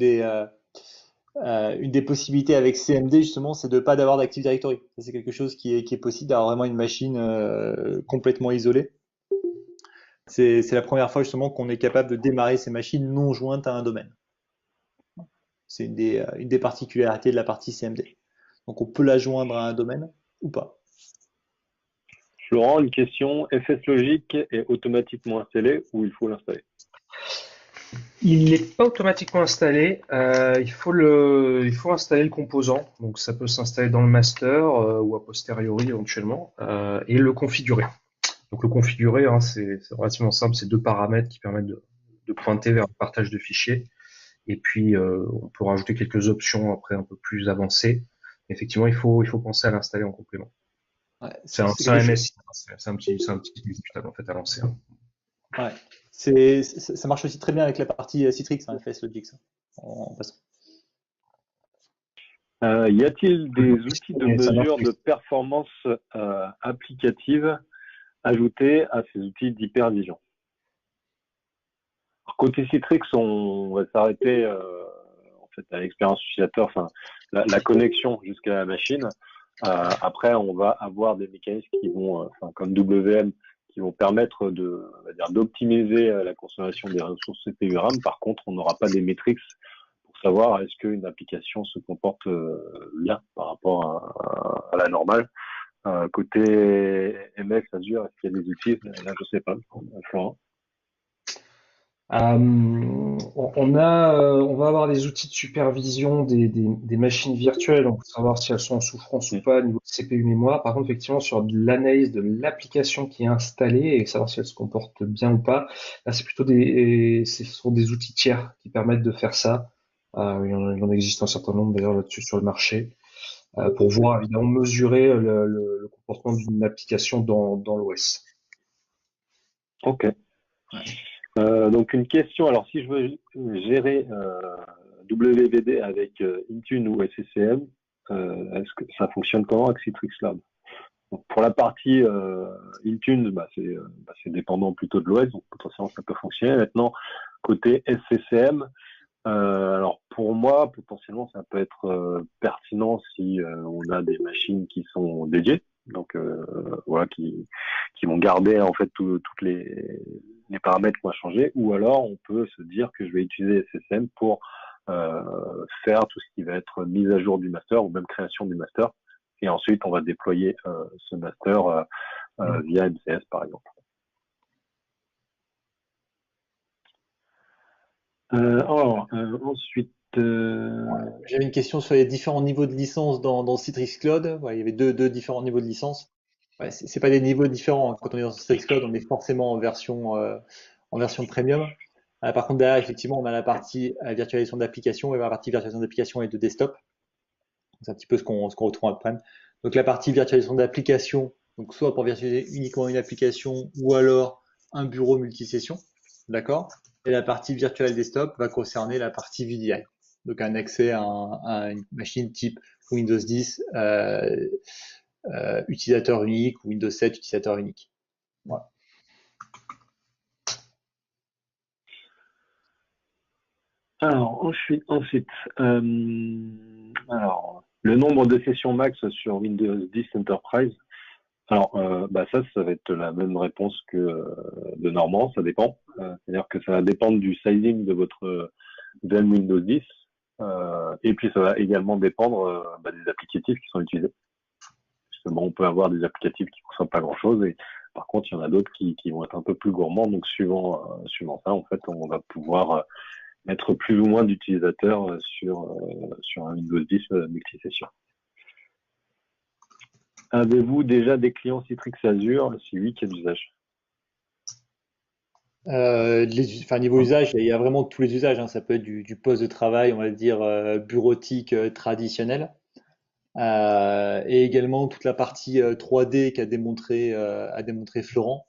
S3: des possibilités avec CMD justement, c'est de pas d'avoir d'Active Directory. Ça, c'est quelque chose qui est possible, d'avoir vraiment une machine complètement isolée. C'est la première fois justement qu'on est capable de démarrer ces machines non jointes à un domaine. C'est une des particularités de la partie CMD. Donc on peut la joindre à un domaine ou pas.
S4: Florent, une question. FS Logic est automatiquement installé ou il faut l'installer?
S2: Il n'est pas automatiquement installé. Il faut installer le composant. Donc ça peut s'installer dans le master ou a posteriori éventuellement et le configurer. Donc le configurer, hein, c'est relativement simple. C'est deux paramètres qui permettent de pointer vers le partage de fichiers. Et puis on peut rajouter quelques options après un peu plus avancées. Effectivement, il faut penser à l'installer en complément.
S3: Ouais,
S2: c'est un MSI, c'est un petit exécutable en fait à lancer.
S3: Ouais. Ça marche aussi très bien avec la partie Citrix, FS Logic, en passant.
S4: Y a-t-il des outils de
S3: Et ça marche
S4: mesure
S3: plus.
S4: de performance applicative ajoutés à ces outils d'hypervision? Alors, côté Citrix, on va s'arrêter en fait à l'expérience utilisateur, enfin la connexion jusqu'à la machine. Après, on va avoir des mécanismes qui vont, comme WM, qui vont permettre on va dire, d'optimiser la consommation des ressources CPU RAM. Par contre, on n'aura pas des métriques pour savoir est-ce qu'une application se comporte bien par rapport à la normale. Côté MX Azure, est-ce qu'il y a des outils? Là, je sais pas. Florent.
S2: On va avoir des outils de supervision des machines virtuelles, on peut savoir si elles sont en souffrance ou pas au niveau de CPU mémoire. Par contre, effectivement, sur de l'analyse de l'application qui est installée et savoir si elle se comporte bien ou pas, là, c'est plutôt ce sont des outils tiers qui permettent de faire ça. Il en existe un certain nombre d'ailleurs là-dessus sur le marché, pour voir évidemment mesurer le comportement d'une application dans l'OS.
S4: Ok. Donc une question, alors si je veux gérer WVD avec Intune ou SCCM, est-ce que ça fonctionne comment avec Citrix Cloud? Donc, pour la partie Intune, c'est dépendant plutôt de l'OS, donc potentiellement ça peut fonctionner. Maintenant, côté SCCM, alors pour moi, potentiellement ça peut être pertinent si on a des machines qui sont dédiées, donc voilà, qui vont garder en fait toutes les paramètres qu'on va changer, ou alors on peut se dire que je vais utiliser SSM pour faire tout ce qui va être mise à jour du master ou même création du master, et ensuite on va déployer ce master via MCS par exemple. Ensuite,
S3: J'avais une question sur les différents niveaux de licence dans Citrix Cloud. Ouais, il y avait deux différents niveaux de licence. Ouais, c'est pas des niveaux différents, hein. Quand on est dans Citrix Cloud, on est forcément en version premium. Par contre, derrière, effectivement, on a la partie virtualisation d'application et la partie virtualisation d'application et de desktop. C'est un petit peu ce qu'on retrouve après. Donc la partie virtualisation d'application, donc soit pour virtualiser uniquement une application ou alors un bureau multisession, d'accord? Et la partie virtual desktop va concerner la partie VDI, donc un accès à une machine type Windows 10 utilisateur unique ou Windows 7 utilisateur unique. Voilà.
S4: Alors, ensuite alors, le nombre de sessions max sur Windows 10 Enterprise. Alors, ça va être la même réponse que de Normand, ça dépend. C'est-à-dire que ça va dépendre du sizing de votre VM Windows 10. Et puis, ça va également dépendre des applicatifs qui sont utilisés. Parce que on peut avoir des applicatifs qui ne consomment pas grand-chose, et par contre, il y en a d'autres qui vont être un peu plus gourmands. Donc, suivant ça, en fait, on va pouvoir mettre plus ou moins d'utilisateurs sur un Windows 10 multisession. Avez-vous déjà des clients Citrix Azure? Si oui, quel usage?
S3: Niveau usage, il y a vraiment tous les usages, hein. Ça peut être du poste de travail, on va dire bureautique traditionnel, et également toute la partie 3D qu'a démontré Florent.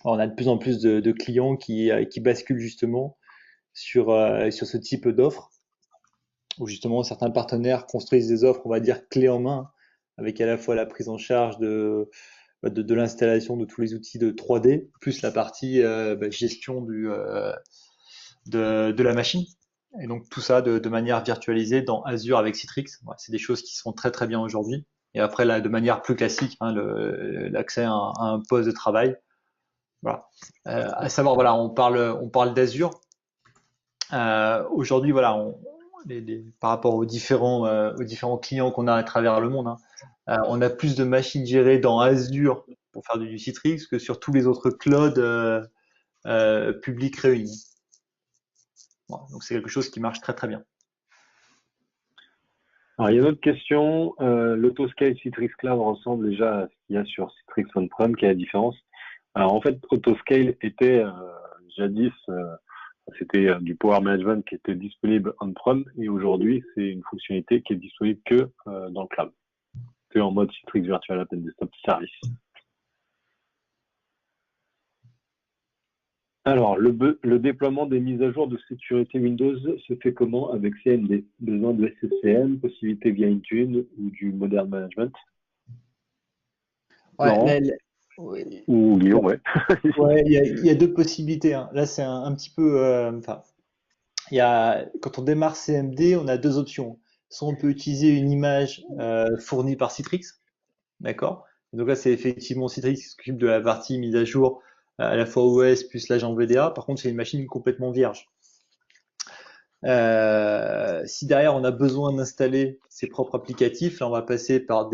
S3: Alors, on a de plus en plus de clients qui basculent justement sur ce type d'offre, où justement certains partenaires construisent des offres, on va dire clés en main, avec à la fois la prise en charge de l'installation de tous les outils de 3D, plus la partie gestion de la machine. Et donc tout ça de manière virtualisée dans Azure avec Citrix. Ouais, c'est des choses qui sont très très bien aujourd'hui. Et après, là, de manière plus classique, hein, l'accès à un poste de travail. Voilà. À savoir, voilà, on parle d'Azure. Aujourd'hui, voilà, par rapport aux différents clients qu'on a à travers le monde, hein, on a plus de machines gérées dans Azure pour faire du Citrix que sur tous les autres clouds publics réunis. Bon, donc c'est quelque chose qui marche très très bien.
S4: Alors, il y a une autre question. L'autoscale Citrix Cloud ressemble déjà à ce qu'il y a sur Citrix On-Prem. Quelle est la différence? Alors, en fait, Autoscale était jadis, c'était du Power Management qui était disponible on-prem, et aujourd'hui, c'est une fonctionnalité qui est disponible que dans le cloud, que en mode Citrix Virtual App and Desktop Service. Alors, le déploiement des mises à jour de sécurité Windows se fait comment avec CMD? Besoin de SSCM, possibilité via Intune ou du Modern Management?
S3: Ouais,
S4: Laurent
S3: ouais,
S4: ou Guillaume, ouais.
S3: ouais, il y a deux possibilités, hein. Là, c'est un petit peu, enfin, quand on démarre CMD, on a deux options. Soit on peut utiliser une image fournie par Citrix, d'accord? Donc là, c'est effectivement Citrix qui s'occupe de la partie mise à jour, à la fois OS plus l'agent VDA. Par contre, c'est une machine complètement vierge. Si derrière on a besoin d'installer ses propres applicatifs, là on va passer par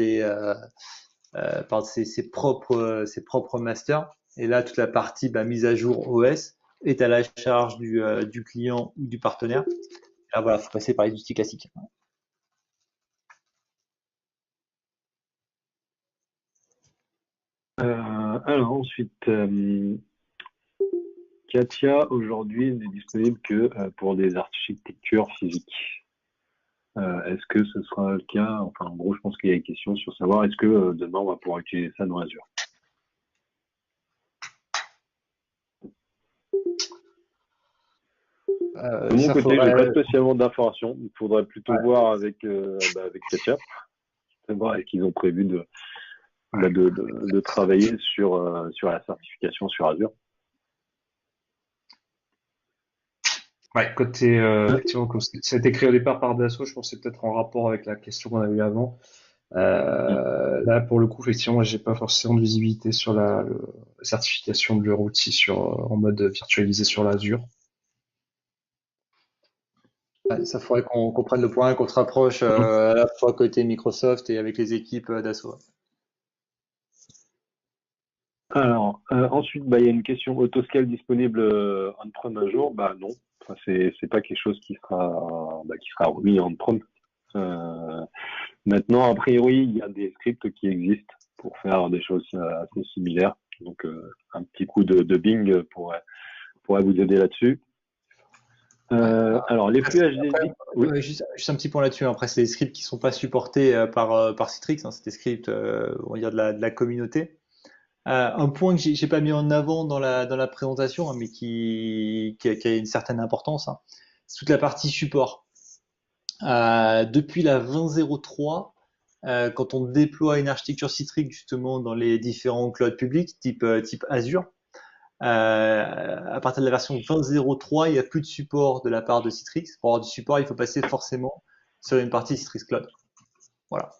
S3: ses propres masters. Et là, toute la partie mise à jour OS est à la charge du client ou du partenaire. Là, voilà, faut passer par les outils classiques.
S4: Alors ensuite, Katia aujourd'hui n'est disponible que pour des architectures physiques. Est-ce que ce sera le cas? Enfin, en gros, je pense qu'il y a une question sur savoir est-ce que demain on va pouvoir utiliser ça dans Azure. De mon
S3: Ça
S4: côté, j'ai
S3: faudrait.
S4: pas spécialement d'informations. Il faudrait plutôt
S3: Ouais.
S4: voir avec Katia, savoir est-ce qu'ils ont prévu de travailler sur la certification sur Azure.
S2: Ouais, côté, effectivement, comme ça a été créé au départ par Dassault, je pense que c'est peut-être en rapport avec la question qu'on a eue avant. Là, pour le coup, effectivement, moi, j'ai pas forcément de visibilité sur la certification de leur outil en mode virtualisé sur l'Azure.
S3: Ouais, ça faudrait qu'on prenne le point, qu'on se rapproche à la fois côté Microsoft et avec les équipes d'Assaut.
S4: Alors, ensuite, il y a une question autoscale disponible on-prem un jour. Bah non, enfin, c'est pas quelque chose qui sera remis on-prem. Maintenant, a priori, il y a des scripts qui existent pour faire des choses assez similaires. Donc, un petit coup de Bing pourrait vous aider là-dessus. Alors, les flux HDD, oui.
S3: Ouais, juste un petit point là-dessus. Après, c'est des scripts qui sont pas supportés par Citrix, hein. C'est des scripts, on va dire de la communauté. Un point que j'ai pas mis en avant dans la présentation, hein, mais qui a une certaine importance, hein, c'est toute la partie support. Depuis la 20.03, quand on déploie une architecture Citrix justement dans les différents clouds publics, type Azure, à partir de la version 20.03, il n'y a plus de support de la part de Citrix. Pour avoir du support, il faut passer forcément sur une partie Citrix Cloud. Voilà.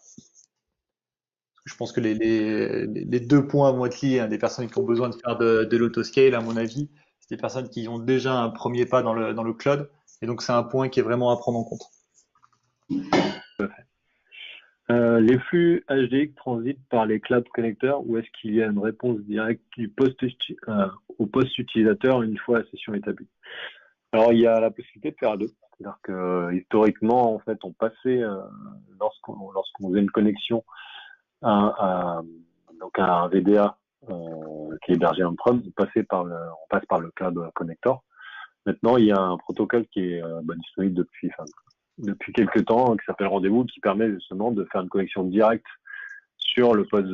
S3: Je pense que les deux points vont être liés, hein. Des personnes qui ont besoin de faire de l'autoscale, à mon avis, c'est des personnes qui ont déjà un premier pas dans le cloud. Et donc, c'est un point qui est vraiment à prendre en compte.
S4: Les flux HDX transitent par les cloud connecteurs ou est-ce qu'il y a une réponse directe au poste utilisateur une fois la session établie? Alors, il y a la possibilité de faire à deux. C'est-à-dire que historiquement, en fait, on passait, lorsqu'on faisait une connexion donc à un VDA qui est hébergé on-prem, on passe par le cloud connector. Maintenant, il y a un protocole qui est disponible depuis quelques temps, qui s'appelle Rendez-vous, qui permet justement de faire une connexion directe sur le poste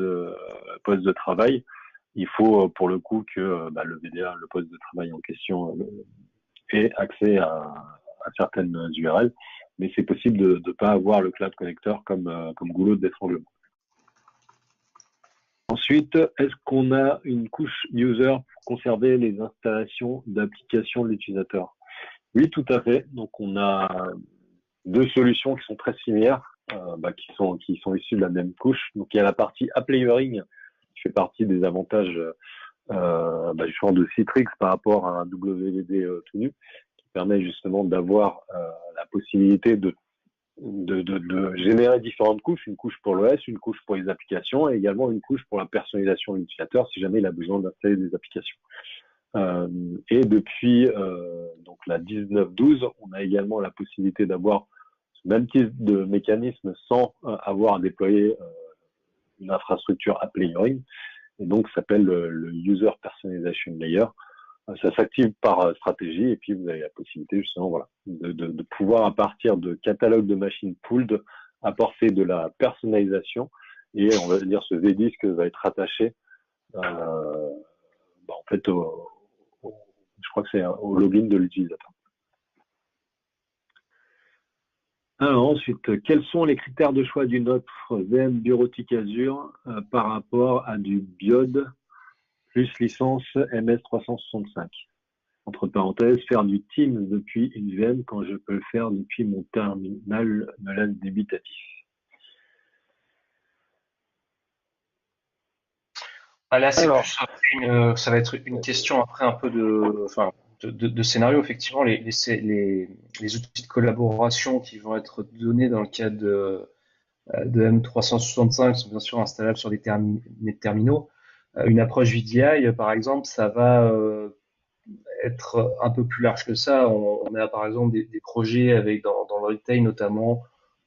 S4: de travail. Il faut pour le coup que le VDA, le poste de travail en question, ait accès à certaines URL, mais c'est possible de ne pas avoir le cloud connector comme goulot d'étranglement. Ensuite, est-ce qu'on a une couche user pour conserver les installations d'applications de l'utilisateur? Oui, tout à fait. Donc, on a deux solutions qui sont très similaires, qui sont issues de la même couche. Donc, il y a la partie app layering qui fait partie des avantages justement de Citrix par rapport à un WVD tout nu, qui permet justement d'avoir la possibilité de générer différentes couches, une couche pour l'OS, une couche pour les applications et également une couche pour la personnalisation de l'utilisateur si jamais il a besoin d'installer des applications. Et depuis donc la 19.12, on a également la possibilité d'avoir ce même type de mécanisme sans avoir à déployer une infrastructure app layering, et donc ça s'appelle le User Personalization Layer. Ça s'active par stratégie et puis vous avez la possibilité justement de pouvoir à partir de catalogues de machines pooled apporter de la personnalisation et on va dire ce VDisc va être rattaché en fait je je crois que c'est au login de l'utilisateur. Alors ensuite, quels sont les critères de choix d'une offre VM bureautique Azure par rapport à du BIOD plus licence MS365? Entre parenthèses, faire du Teams depuis une VM quand je peux le faire depuis mon terminal me laisse débitatif.
S2: Là, c'est
S4: Alors,
S2: plus ça va être une question après un peu de scénario. Effectivement, les outils de collaboration qui vont être donnés dans le cadre de M365 sont bien sûr installables sur des terminaux. Une approche VDI, par exemple, ça va être un peu plus large que ça. On a par exemple des projets avec dans le retail notamment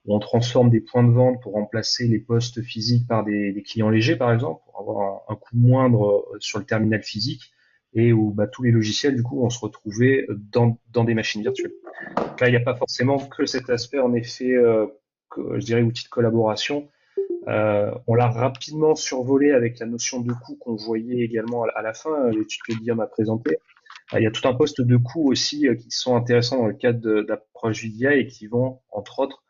S2: où on transforme des points de vente pour remplacer les postes physiques par des clients légers par exemple pour avoir un coût moindre sur le terminal physique et où tous les logiciels du coup vont se retrouver dans des machines virtuelles. Donc là, il n'y a pas forcément que cet aspect en effet que je dirais outil de collaboration. On l'a rapidement survolé avec la notion de coût qu'on voyait également à la fin. L'étude que Guillaume a présentée. Il y a tout un poste de coûts aussi qui sont intéressants dans le cadre d'approche VDI et qui vont, entre autres,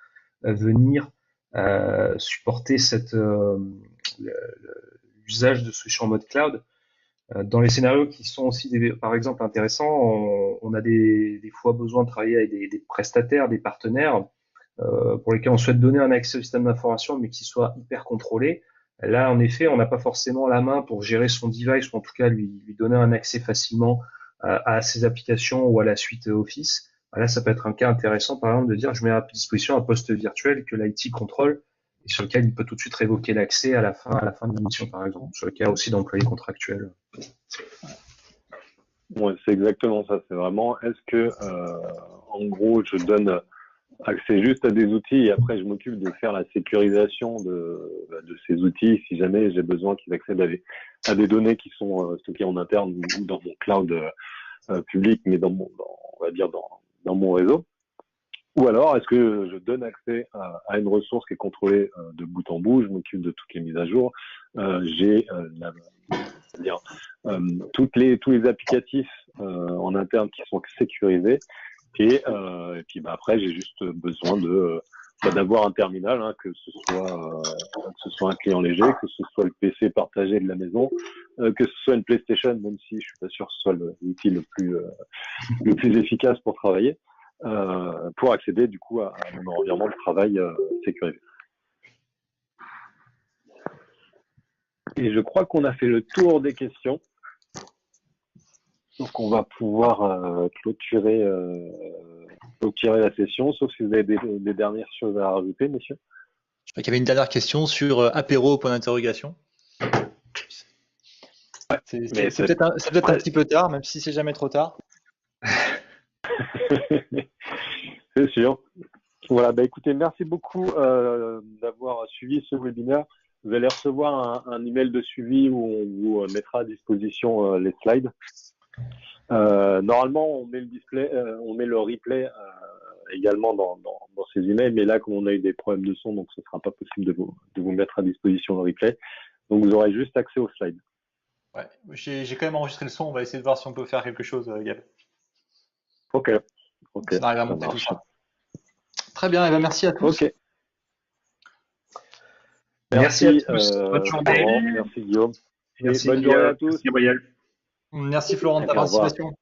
S2: venir supporter l'usage de solutions en mode cloud. Dans les scénarios qui sont aussi, par exemple, intéressants, on a des fois besoin de travailler avec des prestataires, des partenaires pour lesquels on souhaite donner un accès au système d'information, mais qui soit hyper contrôlé. Là, en effet, on n'a pas forcément la main pour gérer son device, ou en tout cas lui donner un accès facilement à ses applications ou à la suite Office. Là, ça peut être un cas intéressant, par exemple, de dire je mets à disposition un poste virtuel que l'IT contrôle et sur lequel il peut tout de suite révoquer l'accès à la fin de la mission, par exemple, sur le cas aussi d'employés contractuels.
S4: Ouais, c'est exactement ça. C'est vraiment, est-ce que, en gros, je donne accès juste à des outils et après je m'occupe de faire la sécurisation de ces outils si jamais j'ai besoin qu'ils accèdent à des données qui sont stockées en interne ou dans mon cloud public, mais on va dire dans mon réseau. Ou alors, est-ce que je donne accès à une ressource qui est contrôlée de bout en bout, je m'occupe de toutes les mises à jour, j'ai tous les applicatifs en interne qui sont sécurisés, et puis après j'ai juste besoin d'avoir un terminal, hein, que ce soit un client léger, que ce soit le PC partagé de la maison, que ce soit une PlayStation, même si je suis pas sûr que ce soit l'outil le plus efficace pour travailler, pour accéder du coup à mon environnement de travail sécurisé. Et je crois qu'on a fait le tour des questions. Donc on va pouvoir clôturer la session, sauf si vous avez des dernières choses à rajouter, messieurs.
S3: Je crois qu'il y avait une dernière question sur apéro, point d'interrogation.
S4: Ouais,
S3: c'est peut-être un petit peu tard, même si c'est jamais trop tard.
S4: C'est sûr. Voilà, écoutez, merci beaucoup d'avoir suivi ce webinaire. Vous allez recevoir un email de suivi où on vous mettra à disposition les slides. Normalement, on met le replay également dans ces emails, mais là, comme on a eu des problèmes de son, donc ce ne sera pas possible de vous mettre à disposition le replay. Donc, vous aurez juste accès aux slides.
S3: Ouais, j'ai quand même enregistré le son. On va essayer de voir si on peut faire quelque chose, Gab.
S4: Ok.
S3: Ça arrive à monter tout ça. Très bien, et ben merci à tous.
S4: Ok.
S2: Merci à tous. Bonne journée.
S4: Florent, merci Guillaume.
S2: Merci,
S4: bonne journée à tous.
S3: Merci Florent de ta
S4: Au revoir.
S3: participation.